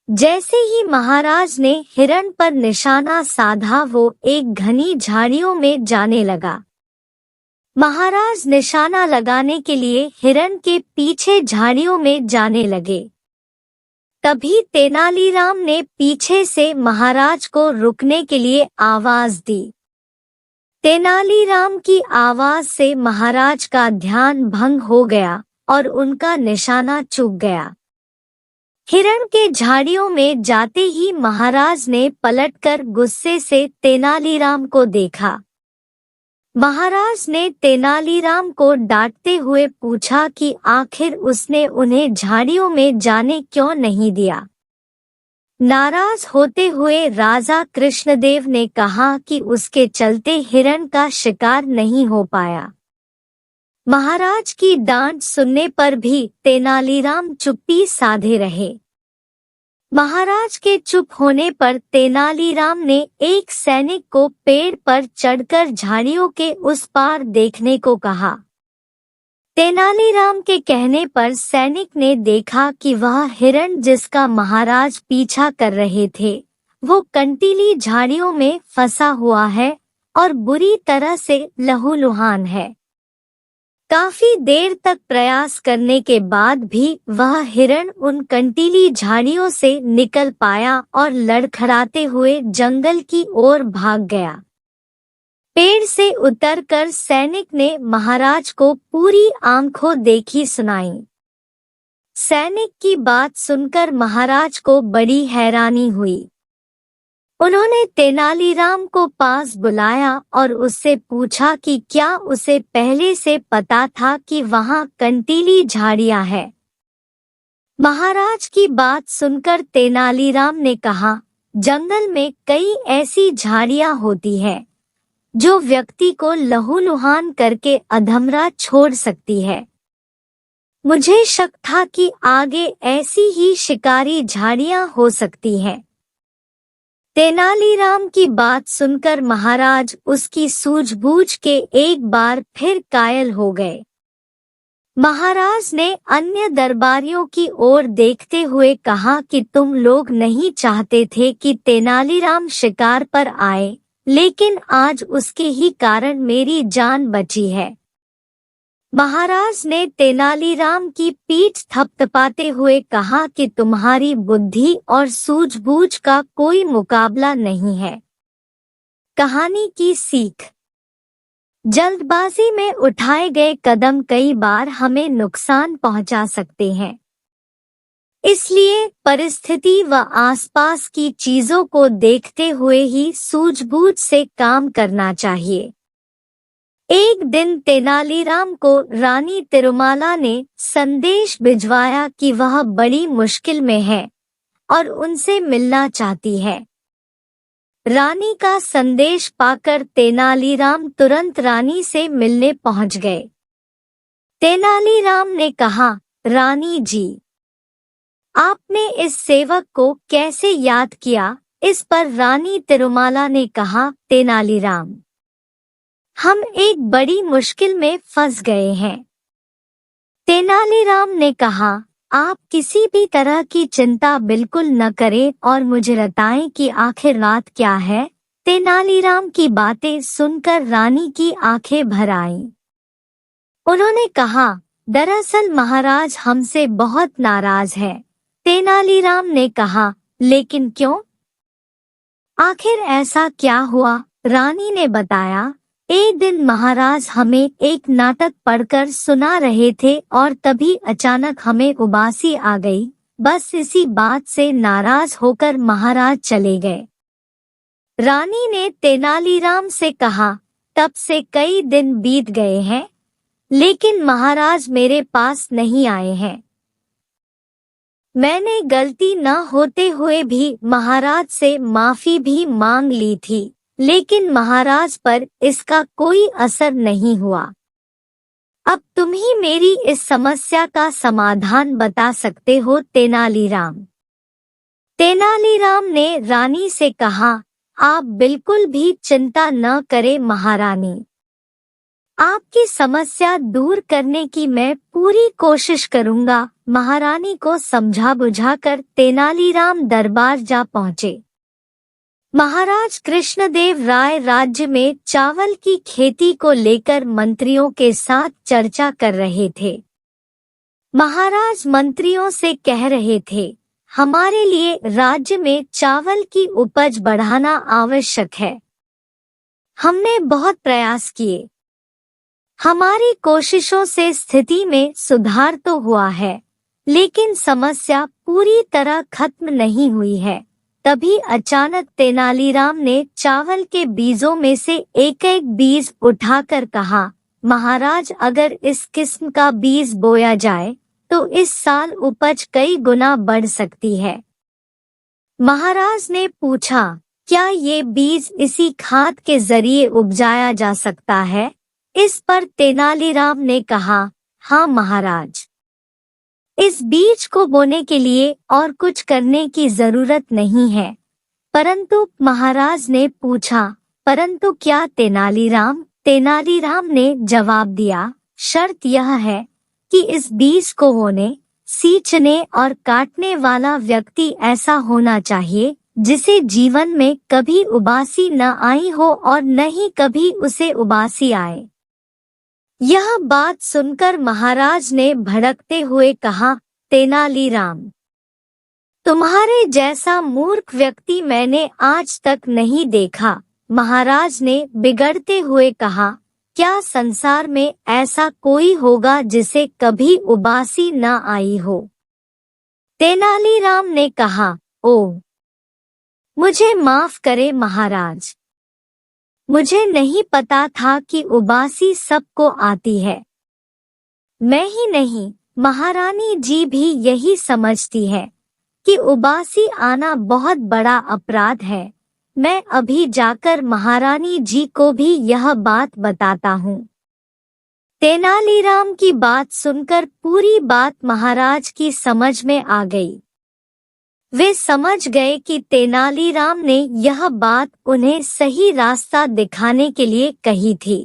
जैसे ही महाराज ने हिरण पर निशाना साधा, वो एक घनी झाड़ियों में जाने लगा। महाराज निशाना लगाने के लिए हिरण के पीछे झाड़ियों में जाने लगे। तभी तेनालीराम ने पीछे से महाराज को रुकने के लिए आवाज दी। तेनालीराम की आवाज से महाराज का ध्यान भंग हो गया और उनका निशाना चूक गया। हिरण के झाड़ियों में जाते ही महाराज ने पलटकर गुस्से से तेनालीराम को देखा। महाराज ने तेनालीराम को डांटते हुए पूछा कि आखिर उसने उन्हें झाड़ियों में जाने क्यों नहीं दिया। नाराज होते हुए राजा कृष्णदेव ने कहा कि उसके चलते हिरण का शिकार नहीं हो पाया। महाराज की डांट सुनने पर भी तेनालीराम चुप्पी साधे रहे। महाराज के चुप होने पर तेनालीराम ने एक सैनिक को पेड़ पर चढ़कर झाड़ियों के उस पार देखने को कहा। तेनालीराम के कहने पर सैनिक ने देखा कि वह हिरण जिसका महाराज पीछा कर रहे थे वो कंटीली झाड़ियों में फंसा हुआ है और बुरी तरह से लहूलुहान है। काफी देर तक प्रयास करने के बाद भी वह हिरण उन कंटीली झाड़ियों से निकल पाया और लड़खड़ाते हुए जंगल की ओर भाग गया। पेड़ से उतरकर सैनिक ने महाराज को पूरी आंखों देखी सुनाई। सैनिक की बात सुनकर महाराज को बड़ी हैरानी हुई। उन्होंने तेनालीराम को पास बुलाया और उससे पूछा कि क्या उसे पहले से पता था कि वहां कंटीली झाड़ियां है। महाराज की बात सुनकर तेनालीराम ने कहा, जंगल में कई ऐसी झाड़ियां होती हैं जो व्यक्ति को लहूलुहान करके अधमरा छोड़ सकती है। मुझे शक था कि आगे ऐसी ही शिकारी झाड़ियां हो सकती हैं। तेनालीराम की बात सुनकर महाराज उसकी सूझबूझ के एक बार फिर कायल हो गए। महाराज ने अन्य दरबारियों की ओर देखते हुए कहा कि तुम लोग नहीं चाहते थे कि तेनालीराम शिकार पर आए, लेकिन आज उसके ही कारण मेरी जान बची है। महाराज ने तेनालीराम की पीठ थपथपाते हुए कहा कि तुम्हारी बुद्धि और सूझबूझ का कोई मुकाबला नहीं है। कहानी की सीख। जल्दबाजी में उठाए गए कदम कई बार हमें नुकसान पहुंचा सकते हैं। इसलिए परिस्थिति व आसपास की चीजों को देखते हुए ही सूझबूझ से काम करना चाहिए। एक दिन तेनालीराम को रानी तिरुमाला ने संदेश भिजवाया कि वह बड़ी मुश्किल में है और उनसे मिलना चाहती है। रानी का संदेश पाकर तेनालीराम तुरंत रानी से मिलने पहुंच गए। तेनालीराम ने कहा, रानी जी, आपने इस सेवक को कैसे याद किया? इस पर रानी तिरुमाला ने कहा, तेनालीराम, हम एक बड़ी मुश्किल में फंस गए हैं। तेनालीराम ने कहा, आप किसी भी तरह की चिंता बिल्कुल न करें और मुझे बताएं कि आखिर रात क्या है। तेनालीराम की बातें सुनकर रानी की आंखें भर आईं। उन्होंने कहा, दरअसल महाराज हमसे बहुत नाराज है। तेनालीराम ने कहा, लेकिन क्यों? आखिर ऐसा क्या हुआ? रानी ने बताया, एक दिन महाराज हमें एक नाटक पढ़कर सुना रहे थे और तभी अचानक हमें उबासी आ गई। बस इसी बात से नाराज होकर महाराज चले गए। रानी ने तेनालीराम से कहा, तब से कई दिन बीत गए हैं, लेकिन महाराज मेरे पास नहीं आए हैं। मैंने गलती न होते हुए भी महाराज से माफी भी मांग ली थी, लेकिन महाराज पर इसका कोई असर नहीं हुआ। अब तुम ही मेरी इस समस्या का समाधान बता सकते हो तेनालीराम। तेनालीराम ने रानी से कहा, आप बिल्कुल भी चिंता न करें महारानी। आपकी समस्या दूर करने की मैं पूरी कोशिश करूंगा। महारानी को समझा बुझाकर तेनालीराम दरबार जा पहुंचे। महाराज कृष्णदेव राय राज्य में चावल की खेती को लेकर मंत्रियों के साथ चर्चा कर रहे थे। महाराज मंत्रियों से कह रहे थे, हमारे लिए राज्य में चावल की उपज बढ़ाना आवश्यक है। हमने बहुत प्रयास किए। हमारी कोशिशों से स्थिति में सुधार तो हुआ है, लेकिन समस्या पूरी तरह खत्म नहीं हुई है। तभी अचानक तेनालीराम ने चावल के बीजों में से एक एक बीज उठाकर कहा, महाराज, अगर इस किस्म का बीज बोया जाए तो इस साल उपज कई गुना बढ़ सकती है। महाराज ने पूछा, क्या ये बीज इसी खाद के जरिए उपजाया जा सकता है? इस पर तेनालीराम ने कहा, हाँ महाराज, इस बीज को बोने के लिए और कुछ करने की जरूरत नहीं है। परंतु महाराज ने पूछा, परंतु क्या तेनालीराम? तेनालीराम ने जवाब दिया, शर्त यह है कि इस बीज को बोने, सींचने और काटने वाला व्यक्ति ऐसा होना चाहिए जिसे जीवन में कभी उबासी न आई हो और न ही कभी उसे उबासी आए। यह बात सुनकर महाराज ने भड़कते हुए कहा, तेनालीराम, तुम्हारे जैसा मूर्ख व्यक्ति मैंने आज तक नहीं देखा। महाराज ने बिगड़ते हुए कहा, क्या संसार में ऐसा कोई होगा जिसे कभी उबासी न आई हो? तेनालीराम ने कहा, ओ, मुझे माफ करे महाराज, मुझे नहीं पता था कि उबासी सबको आती है। मैं ही नहीं, महारानी जी भी यही समझती है कि उबासी आना बहुत बड़ा अपराध है। मैं अभी जाकर महारानी जी को भी यह बात बताता हूँ। तेनालीराम की बात सुनकर पूरी बात महाराज की समझ में आ गई। वे समझ गए कि तेनालीराम ने यह बात उन्हें सही रास्ता दिखाने के लिए कही थी।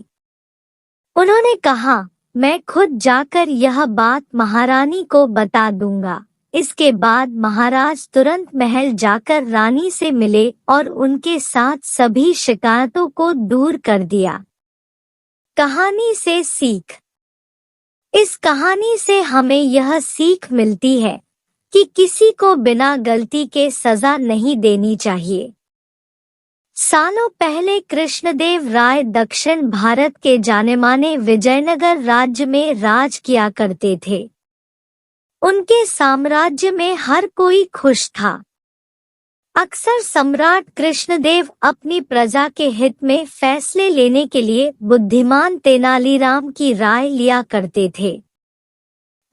उन्होंने कहा, मैं खुद जाकर यह बात महारानी को बता दूंगा। इसके बाद महाराज तुरंत महल जाकर रानी से मिले और उनके साथ सभी शिकायतों को दूर कर दिया। कहानी से सीख। इस कहानी से हमें यह सीख मिलती है कि किसी को बिना गलती के सजा नहीं देनी चाहिए। सालों पहले कृष्णदेव राय दक्षिण भारत के जानेमाने विजयनगर राज्य में राज किया करते थे। उनके साम्राज्य में हर कोई खुश था। अक्सर सम्राट कृष्णदेव अपनी प्रजा के हित में फैसले लेने के लिए बुद्धिमान तेनालीराम की राय लिया करते थे।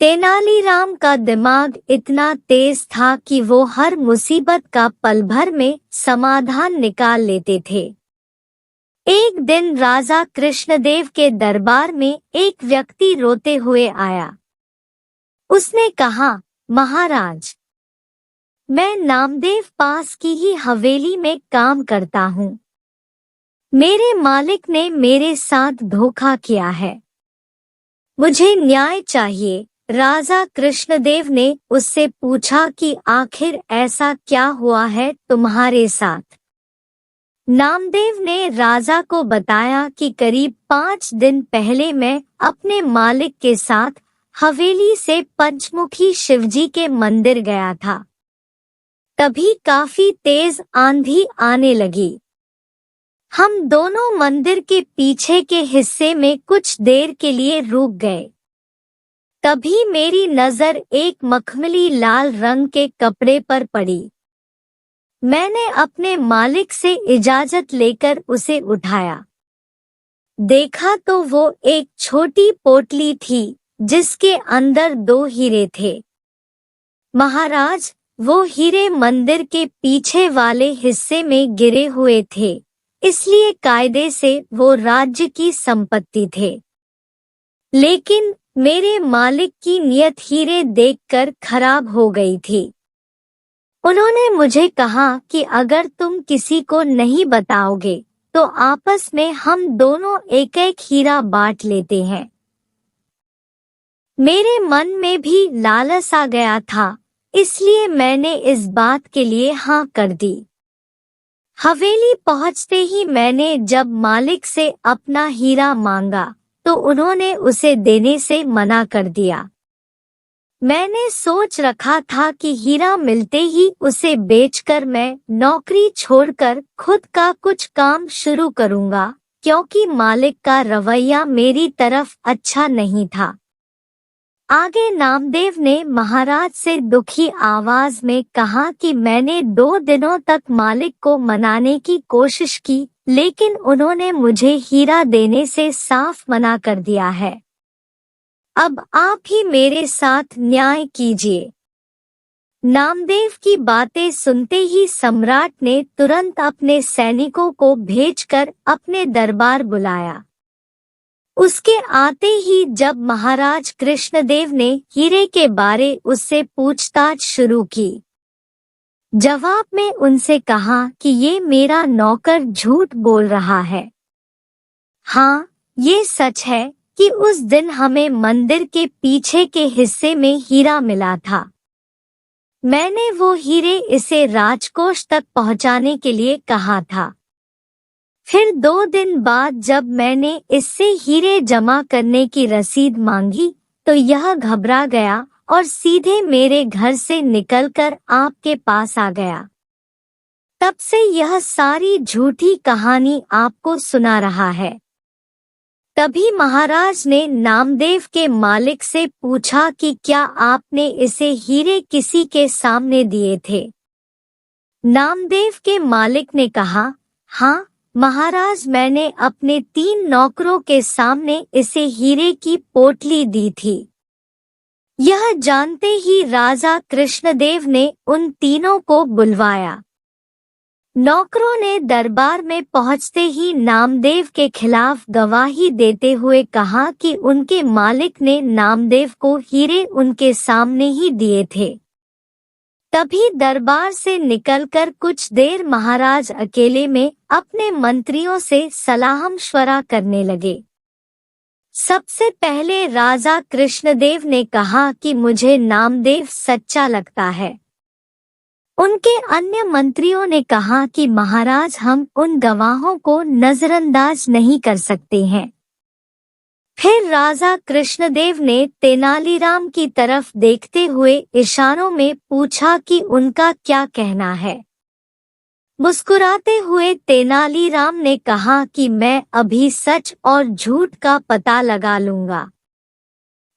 तेनालीराम का दिमाग इतना तेज था कि वो हर मुसीबत का पल भर में समाधान निकाल लेते थे। एक दिन राजा कृष्णदेव के दरबार में एक व्यक्ति रोते हुए आया। उसने कहा, महाराज, मैं नामदेव पास की ही हवेली में काम करता हूँ। मेरे मालिक ने मेरे साथ धोखा किया है। मुझे न्याय चाहिए। राजा कृष्णदेव ने उससे पूछा कि आखिर ऐसा क्या हुआ है तुम्हारे साथ? नामदेव ने राजा को बताया कि करीब 5 दिन पहले मैं अपने मालिक के साथ हवेली से पंचमुखी शिवजी के मंदिर गया था। तभी काफी तेज आंधी आने लगी। हम दोनों मंदिर के पीछे के हिस्से में कुछ देर के लिए रुक गए। तभी मेरी नजर एक मखमली लाल रंग के कपड़े पर पड़ी। मैंने अपने मालिक से इजाजत लेकर उसे उठाया। देखा तो वो एक छोटी पोटली थी जिसके अंदर 2 हीरे थे। महाराज, वो हीरे मंदिर के पीछे वाले हिस्से में गिरे हुए थे, इसलिए कायदे से वो राज्य की संपत्ति थे। लेकिन मेरे मालिक की नियत हीरे देखकर खराब हो गई थी। उन्होंने मुझे कहा कि अगर तुम किसी को नहीं बताओगे तो आपस में हम दोनों एक एक हीरा बांट लेते हैं। मेरे मन में भी लालच आ गया था, इसलिए मैंने इस बात के लिए हाँ कर दी। हवेली पहुंचते ही मैंने जब मालिक से अपना हीरा मांगा तो उन्होंने उसे देने से मना कर दिया। मैंने सोच रखा था कि हीरा मिलते ही उसे बेचकर मैं नौकरी छोड़कर खुद का कुछ काम शुरू करूंगा, क्योंकि मालिक का रवैया मेरी तरफ अच्छा नहीं था। आगे नामदेव ने महाराज से दुखी आवाज में कहा कि मैंने 2 दिनों तक मालिक को मनाने की कोशिश की, लेकिन उन्होंने मुझे हीरा देने से साफ मना कर दिया है। अब आप ही मेरे साथ न्याय कीजिए। नामदेव की बातें सुनते ही सम्राट ने तुरंत अपने सैनिकों को भेजकर अपने दरबार बुलाया। उसके आते ही जब महाराज कृष्णदेव ने हीरे के बारे उससे पूछताछ शुरू की, जवाब में उनसे कहा कि ये मेरा नौकर झूठ बोल रहा है। हाँ, ये सच है कि उस दिन हमें मंदिर के पीछे के हिस्से में हीरा मिला था। मैंने वो हीरे इसे राजकोष तक पहुंचाने के लिए कहा था। फिर 2 दिन बाद जब मैंने इससे हीरे जमा करने की रसीद मांगी तो यह घबरा गया और सीधे मेरे घर से निकलकर आपके पास आ गया। तब से यह सारी झूठी कहानी आपको सुना रहा है। तभी महाराज ने नामदेव के मालिक से पूछा कि क्या आपने इसे हीरे किसी के सामने दिए थे? नामदेव के मालिक ने कहा, हाँ महाराज, मैंने अपने 3 नौकरों के सामने इसे हीरे की पोटली दी थी। यह जानते ही राजा कृष्णदेव ने उन तीनों को बुलवाया। नौकरों ने दरबार में पहुंचते ही नामदेव के खिलाफ गवाही देते हुए कहा कि उनके मालिक ने नामदेव को हीरे उनके सामने ही दिए थे। तभी दरबार से निकलकर कुछ देर महाराज अकेले में अपने मंत्रियों से सलाह-मशवरा करने लगे। सबसे पहले राजा कृष्णदेव ने कहा कि मुझे नामदेव सच्चा लगता है। उनके अन्य मंत्रियों ने कहा कि महाराज, हम उन गवाहों को नजरअंदाज नहीं कर सकते हैं। फिर राजा कृष्णदेव ने तेनालीराम की तरफ देखते हुए इशारों में पूछा कि उनका क्या कहना है। मुस्कुराते हुए तेनालीराम ने कहा कि मैं अभी सच और झूठ का पता लगा लूंगा।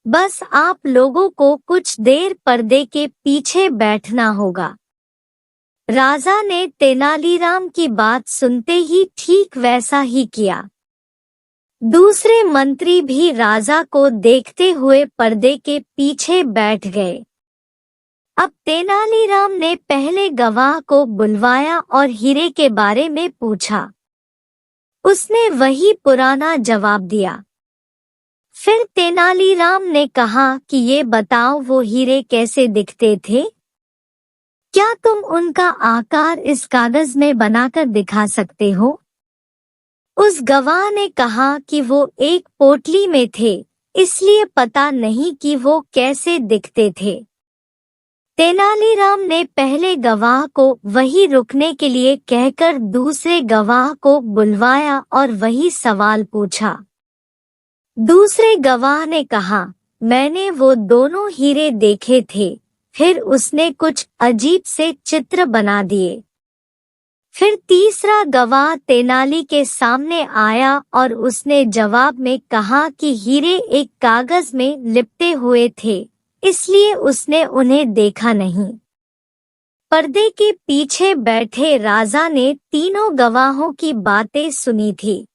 बस आप लोगों को कुछ देर पर्दे के पीछे बैठना होगा। राजा ने तेनालीराम की बात सुनते ही ठीक वैसा ही किया। दूसरे मंत्री भी राजा को देखते हुए पर्दे के पीछे बैठ गए। अब तेनालीराम ने पहले गवाह को बुलवाया और हीरे के बारे में पूछा। उसने वही पुराना जवाब दिया। फिर तेनालीराम ने कहा कि ये बताओ, वो हीरे कैसे दिखते थे? क्या तुम उनका आकार इस कागज में बनाकर दिखा सकते हो? उस गवाह ने कहा कि वो एक पोटली में थे, इसलिए पता नहीं कि वो कैसे दिखते थे। तेनालीराम ने पहले गवाह को वही रुकने के लिए कहकर दूसरे गवाह को बुलवाया और वही सवाल पूछा। दूसरे गवाह ने कहा, मैंने वो दोनों हीरे देखे थे। फिर उसने कुछ अजीब से चित्र बना दिए। फिर तीसरा गवाह तेनाली के सामने आया और उसने जवाब में कहा कि हीरे एक कागज में लिपटे हुए थे, इसलिए उसने उन्हें देखा नहीं। पर्दे के पीछे बैठे राजा ने तीनों गवाहों की बातें सुनी थी।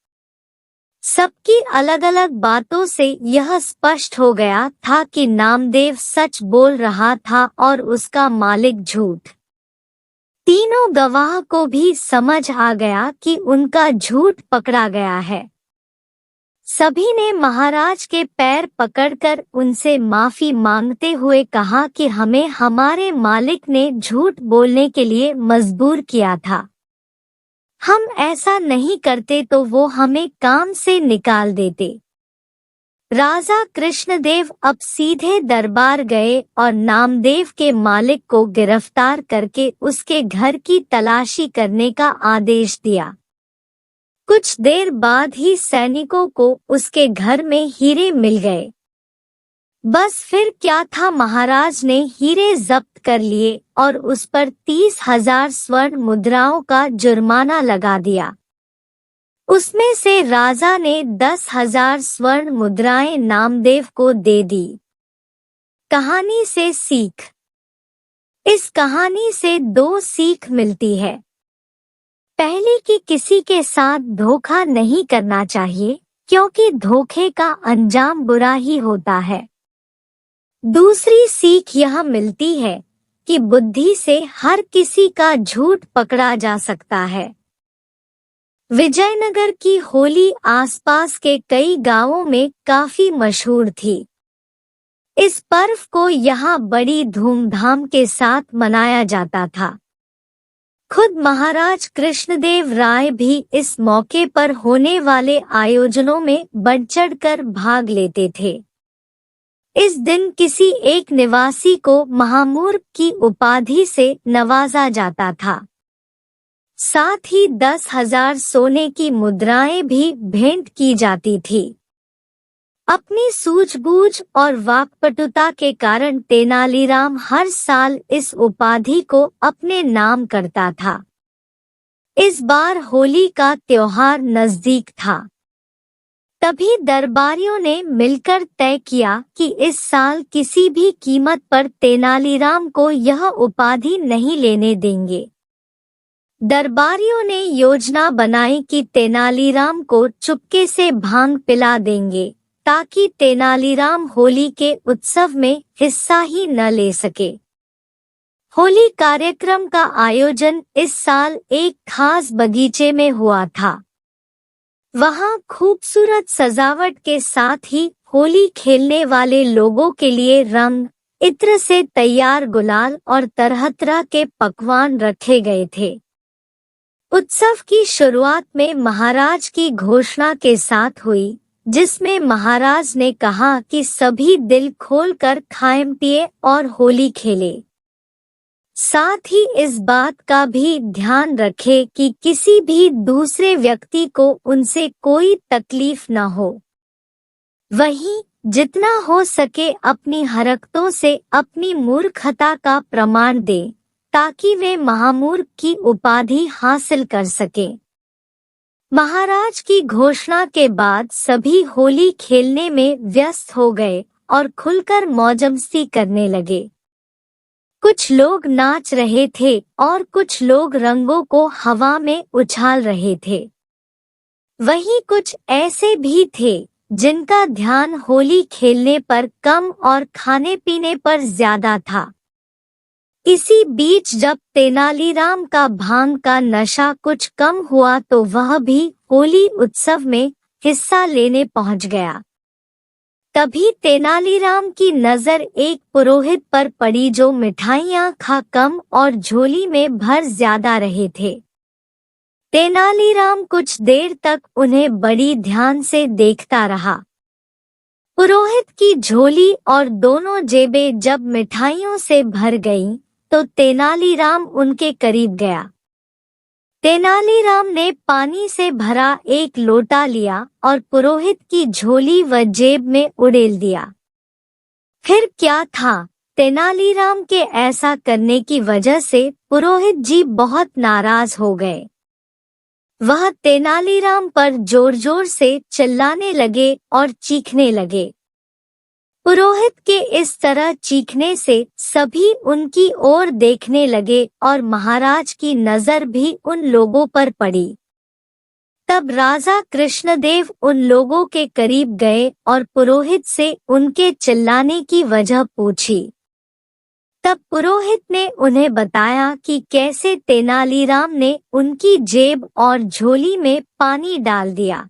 सबकी अलग अलग बातों से यह स्पष्ट हो गया था कि नामदेव सच बोल रहा था और उसका मालिक झूठ। तीनों गवाह को भी समझ आ गया कि उनका झूठ पकड़ा गया है। सभी ने महाराज के पैर पकड़कर उनसे माफी मांगते हुए कहा कि हमें हमारे मालिक ने झूठ बोलने के लिए मजबूर किया था। हम ऐसा नहीं करते तो वो हमें काम से निकाल देते। राजा कृष्णदेव अब सीधे दरबार गए और नामदेव के मालिक को गिरफ्तार करके उसके घर की तलाशी करने का आदेश दिया। कुछ देर बाद ही सैनिकों को उसके घर में हीरे मिल गए। बस फिर क्या था, महाराज ने हीरे जब्त कर लिए और उस पर 30,000 स्वर्ण मुद्राओं का जुर्माना लगा दिया। उसमें से राजा ने 10,000 स्वर्ण मुद्राएं नामदेव को दे दी। कहानी से सीख। इस कहानी से दो सीख मिलती है। पहली कि किसी के साथ धोखा नहीं करना चाहिए, क्योंकि धोखे का अंजाम बुरा ही होता है। दूसरी सीख यह मिलती है कि बुद्धि से हर किसी का झूठ पकड़ा जा सकता है। विजयनगर की होली आसपास के कई गांवों में काफी मशहूर थी। इस पर्व को यहाँ बड़ी धूमधाम के साथ मनाया जाता था। खुद महाराज कृष्णदेव राय भी इस मौके पर होने वाले आयोजनों में बढ़ चढ़कर भाग लेते थे। इस दिन किसी एक निवासी को महामूर्ख की उपाधि से नवाजा जाता था। साथ ही 10,000 सोने की मुद्राएं भी भेंट की जाती थी। अपनी सूझबूझ और वाक्पटुता के कारण तेनालीराम हर साल इस उपाधि को अपने नाम करता था। इस बार होली का त्योहार नजदीक था। तभी दरबारियों ने मिलकर तय किया कि इस साल किसी भी कीमत पर तेनालीराम को यह उपाधि नहीं लेने देंगे। दरबारियों ने योजना बनाई कि तेनालीराम को चुपके से भांग पिला देंगे, ताकि तेनालीराम होली के उत्सव में हिस्सा ही न ले सके। होली कार्यक्रम का आयोजन इस साल एक खास बगीचे में हुआ था। वहां खूबसूरत सजावट के साथ ही होली खेलने वाले लोगों के लिए रंग, इत्र से तैयार गुलाल और तरह तरह के पकवान रखे गए थे। उत्सव की शुरुआत में महाराज की घोषणा के साथ हुई, जिसमें महाराज ने कहा कि सभी दिल खोलकर खाएं पिए और होली खेले। साथ ही इस बात का भी ध्यान रखे कि किसी भी दूसरे व्यक्ति को उनसे कोई तकलीफ न हो। वहीं जितना हो सके अपनी हरकतों से अपनी मूर्खता का प्रमाण दे, ताकि वे महामूर्ख की उपाधि हासिल कर सके। महाराज की घोषणा के बाद सभी होली खेलने में व्यस्त हो गए और खुलकर मौजमस्ती करने लगे। कुछ लोग नाच रहे थे और कुछ लोग रंगों को हवा में उछाल रहे थे। वहीं कुछ ऐसे भी थे जिनका ध्यान होली खेलने पर कम और खाने पीने पर ज्यादा था। इसी बीच जब तेनालीराम का भांग का नशा कुछ कम हुआ तो वह भी होली उत्सव में हिस्सा लेने पहुंच गया। तभी तेनालीराम की नजर एक पुरोहित पर पड़ी जो मिठाइयां खा कम और झोली में भर ज्यादा रहे थे। तेनालीराम कुछ देर तक उन्हें बड़ी ध्यान से देखता रहा। पुरोहित की झोली और दोनों जेबें जब मिठाइयों से भर गईं, तो तेनालीराम उनके करीब गया। तेनालीराम ने पानी से भरा एक लोटा लिया और पुरोहित की झोली व जेब में उड़ेल दिया। फिर क्या था, तेनालीराम के ऐसा करने की वजह से पुरोहित जी बहुत नाराज हो गए। वह तेनालीराम पर जोर जोर से चिल्लाने लगे और चीखने लगे। पुरोहित के इस तरह चीखने से सभी उनकी ओर देखने लगे और महाराज की नजर भी उन लोगों पर पड़ी। तब राजा कृष्णदेव उन लोगों के करीब गए और पुरोहित से उनके चिल्लाने की वजह पूछी। तब पुरोहित ने उन्हें बताया कि कैसे तेनालीराम ने उनकी जेब और झोली में पानी डाल दिया।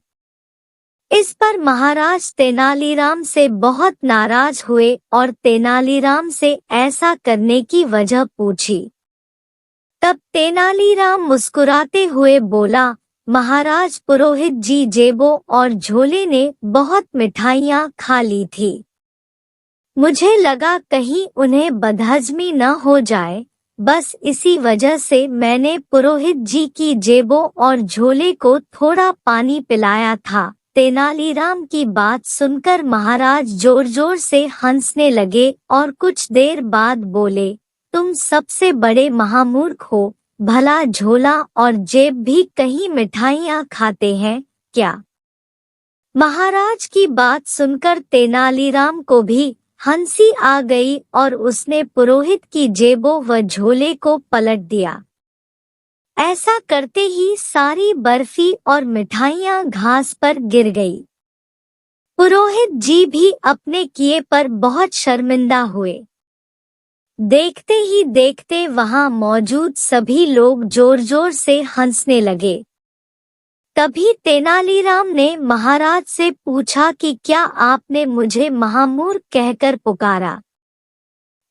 इस पर महाराज तेनालीराम से बहुत नाराज हुए और तेनालीराम से ऐसा करने की वजह पूछी। तब तेनालीराम मुस्कुराते हुए बोला, महाराज पुरोहित जी जेबों और झोले ने बहुत मिठाइयां खा ली थी। मुझे लगा कहीं उन्हें बदहजमी न हो जाए, बस इसी वजह से मैंने पुरोहित जी की जेबों और झोले को थोड़ा पानी पिलाया था। तेनालीराम की बात सुनकर महाराज जोर जोर से हंसने लगे और कुछ देर बाद बोले, तुम सबसे बड़े महामूर्ख हो, भला झोला और जेब भी कहीं मिठाइयां खाते हैं क्या? महाराज की बात सुनकर तेनालीराम को भी हंसी आ गई और उसने पुरोहित की जेबों व झोले को पलट दिया। ऐसा करते ही सारी बर्फी और मिठाइयां घास पर गिर गई। पुरोहित जी भी अपने किए पर बहुत शर्मिंदा हुए। देखते ही देखते वहां मौजूद सभी लोग जोर जोर से हंसने लगे। तभी तेनालीराम ने महाराज से पूछा कि क्या आपने मुझे महामूर्ख कहकर पुकारा।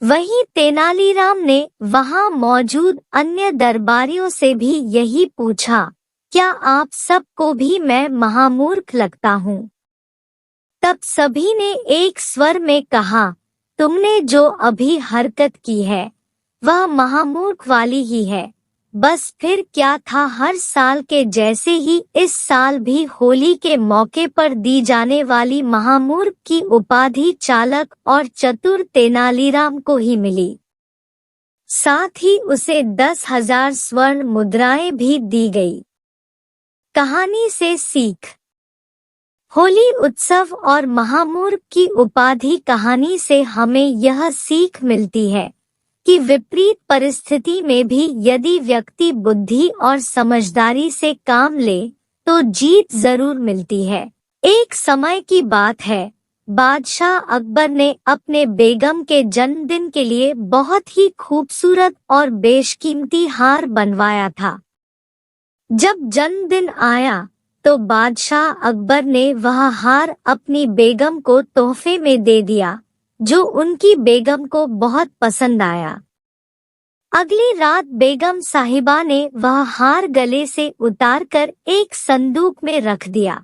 वहीं तेनालीराम ने वहां मौजूद अन्य दरबारियों से भी यही पूछा, क्या आप सबको भी मैं महामूर्ख लगता हूँ? तब सभी ने एक स्वर में कहा, तुमने जो अभी हरकत की है वह महामूर्ख वाली ही है। बस फिर क्या था, हर साल के जैसे ही इस साल भी होली के मौके पर दी जाने वाली महामूर्ख की उपाधि चालक और चतुर तेनालीराम को ही मिली। साथ ही उसे 10,000 स्वर्ण मुद्राएं भी दी गई। कहानी से सीख। होली उत्सव और महामूर्ख की उपाधि कहानी से हमें यह सीख मिलती है कि विपरीत परिस्थिति में भी यदि व्यक्ति बुद्धि और समझदारी से काम ले तो जीत जरूर मिलती है। एक समय की बात है, बादशाह अकबर ने अपने बेगम के जन्मदिन के लिए बहुत ही खूबसूरत और बेशकीमती हार बनवाया था। जब जन्मदिन आया तो बादशाह अकबर ने वह हार अपनी बेगम को तोहफे में दे दिया, जो उनकी बेगम को बहुत पसंद आया। अगली रात बेगम साहिबा ने वह हार गले से उतारकर एक संदूक में रख दिया।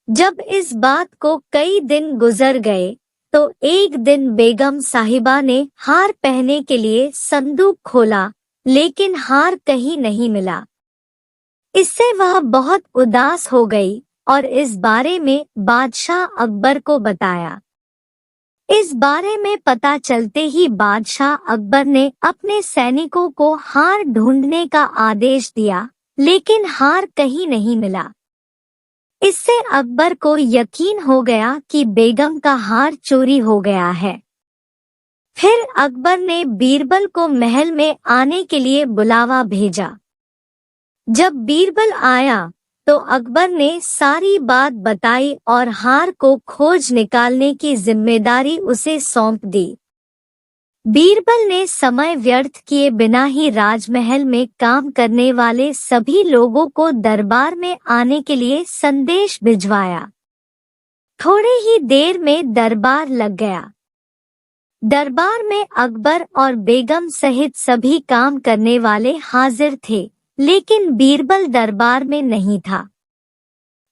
जब इस बात को कई दिन गुजर गए तो एक दिन बेगम साहिबा ने हार पहनने के लिए संदूक खोला, लेकिन हार कहीं नहीं मिला। इससे वह बहुत उदास हो गई और इस बारे में बादशाह अकबर को बताया। इस बारे में पता चलते ही बादशाह अकबर ने अपने सैनिकों को हार ढूंढने का आदेश दिया, लेकिन हार कहीं नहीं मिला। इससे अकबर को यकीन हो गया कि बेगम का हार चोरी हो गया है। फिर अकबर ने बीरबल को महल में आने के लिए बुलावा भेजा। जब बीरबल आया तो अकबर ने सारी बात बताई और हार को खोज निकालने की जिम्मेदारी उसे सौंप दी। बीरबल ने समय व्यर्थ किए बिना ही राजमहल में काम करने वाले सभी लोगों को दरबार में आने के लिए संदेश भिजवाया। थोड़े ही देर में दरबार लग गया। दरबार में अकबर और बेगम सहित सभी काम करने वाले हाजिर थे, लेकिन बीरबल दरबार में नहीं था।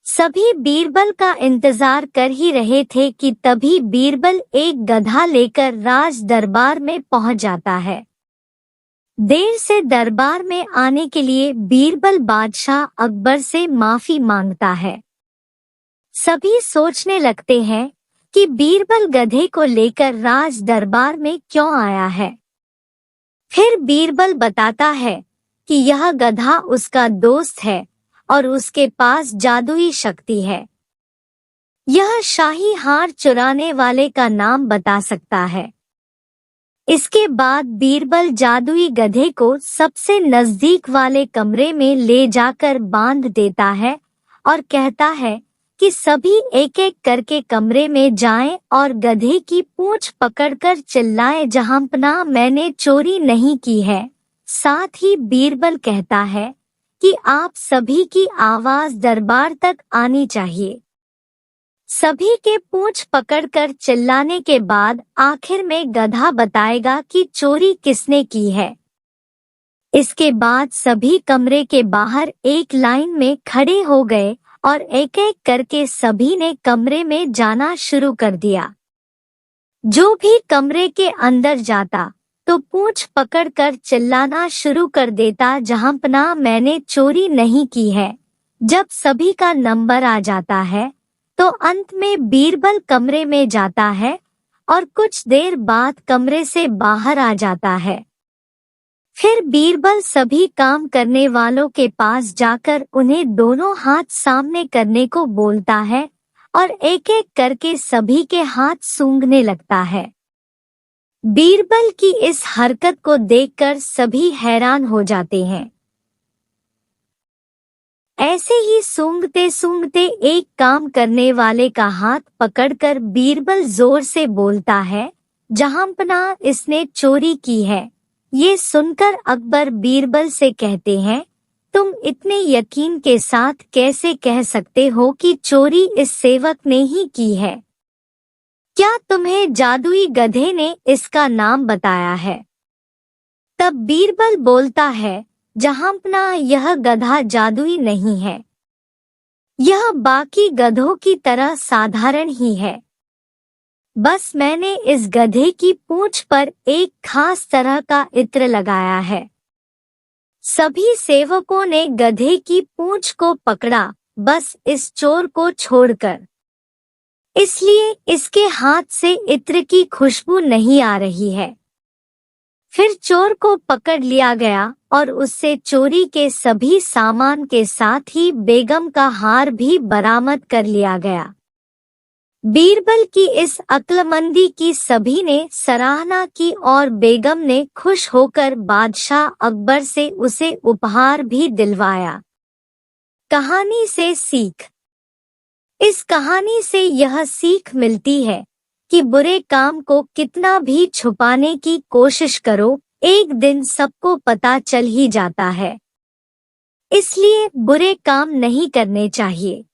सभी बीरबल का इंतजार कर ही रहे थे कि तभी बीरबल एक गधा लेकर राज दरबार में पहुंच जाता है। देर से दरबार में आने के लिए बीरबल बादशाह अकबर से माफी मांगता है। सभी सोचने लगते हैं कि बीरबल गधे को लेकर राज दरबार में क्यों आया है। फिर बीरबल बताता है कि यह गधा उसका दोस्त है और उसके पास जादुई शक्ति है। यह शाही हार चुराने वाले का नाम बता सकता है। इसके बाद बीरबल जादुई गधे को सबसे नजदीक वाले कमरे में ले जाकर बांध देता है और कहता है कि सभी एक एक करके कमरे में जाएं और गधे की पूंछ पकड़कर चिल्लाएं, जहांपनाह मैंने चोरी नहीं की है। साथ ही बीरबल कहता है कि आप सभी की आवाज दरबार तक आनी चाहिए। सभी के पूंछ पकड़कर चिल्लाने के बाद आखिर में गधा बताएगा कि चोरी किसने की है। इसके बाद सभी कमरे के बाहर एक लाइन में खड़े हो गए और एक एक करके सभी ने कमरे में जाना शुरू कर दिया। जो भी कमरे के अंदर जाता तो पूंछ पकड़कर चिल्लाना शुरू कर देता, जहांपनाह मैंने चोरी नहीं की है। जब सभी का नंबर आ जाता है तो अंत में बीरबल कमरे में जाता है और कुछ देर बाद कमरे से बाहर आ जाता है। फिर बीरबल सभी काम करने वालों के पास जाकर उन्हें दोनों हाथ सामने करने को बोलता है और एक एक करके सभी के हाथ सूंघने लगता है। बीरबल की इस हरकत को देखकर सभी हैरान हो जाते हैं। ऐसे ही सूंघते सूंघते एक काम करने वाले का हाथ पकड़कर बीरबल जोर से बोलता है, जहांपनाह, इसने चोरी की है। ये सुनकर अकबर बीरबल से कहते हैं, तुम इतने यकीन के साथ कैसे कह सकते हो कि चोरी इस सेवक ने ही की है? क्या तुम्हें जादुई गधे ने इसका नाम बताया है? तब बीरबल बोलता है, जहांपनाह, यह गधा जादुई नहीं है। यह बाकी गधों की तरह साधारण ही है। बस मैंने इस गधे की पूंछ पर एक खास तरह का इत्र लगाया है। सभी सेवकों ने गधे की पूंछ को पकड़ा, बस इस चोर को छोड़कर। इसलिए इसके हाथ से इत्र की खुशबू नहीं आ रही है। फिर चोर को पकड़ लिया गया और उससे चोरी के सभी सामान के साथ ही बेगम का हार भी बरामद कर लिया गया। बीरबल की इस अक्लमंदी की सभी ने सराहना की और बेगम ने खुश होकर बादशाह अकबर से उसे उपहार भी दिलवाया। कहानी से सीख। इस कहानी से यह सीख मिलती है कि बुरे काम को कितना भी छुपाने की कोशिश करो, एक दिन सबको पता चल ही जाता है। इसलिए बुरे काम नहीं करने चाहिए।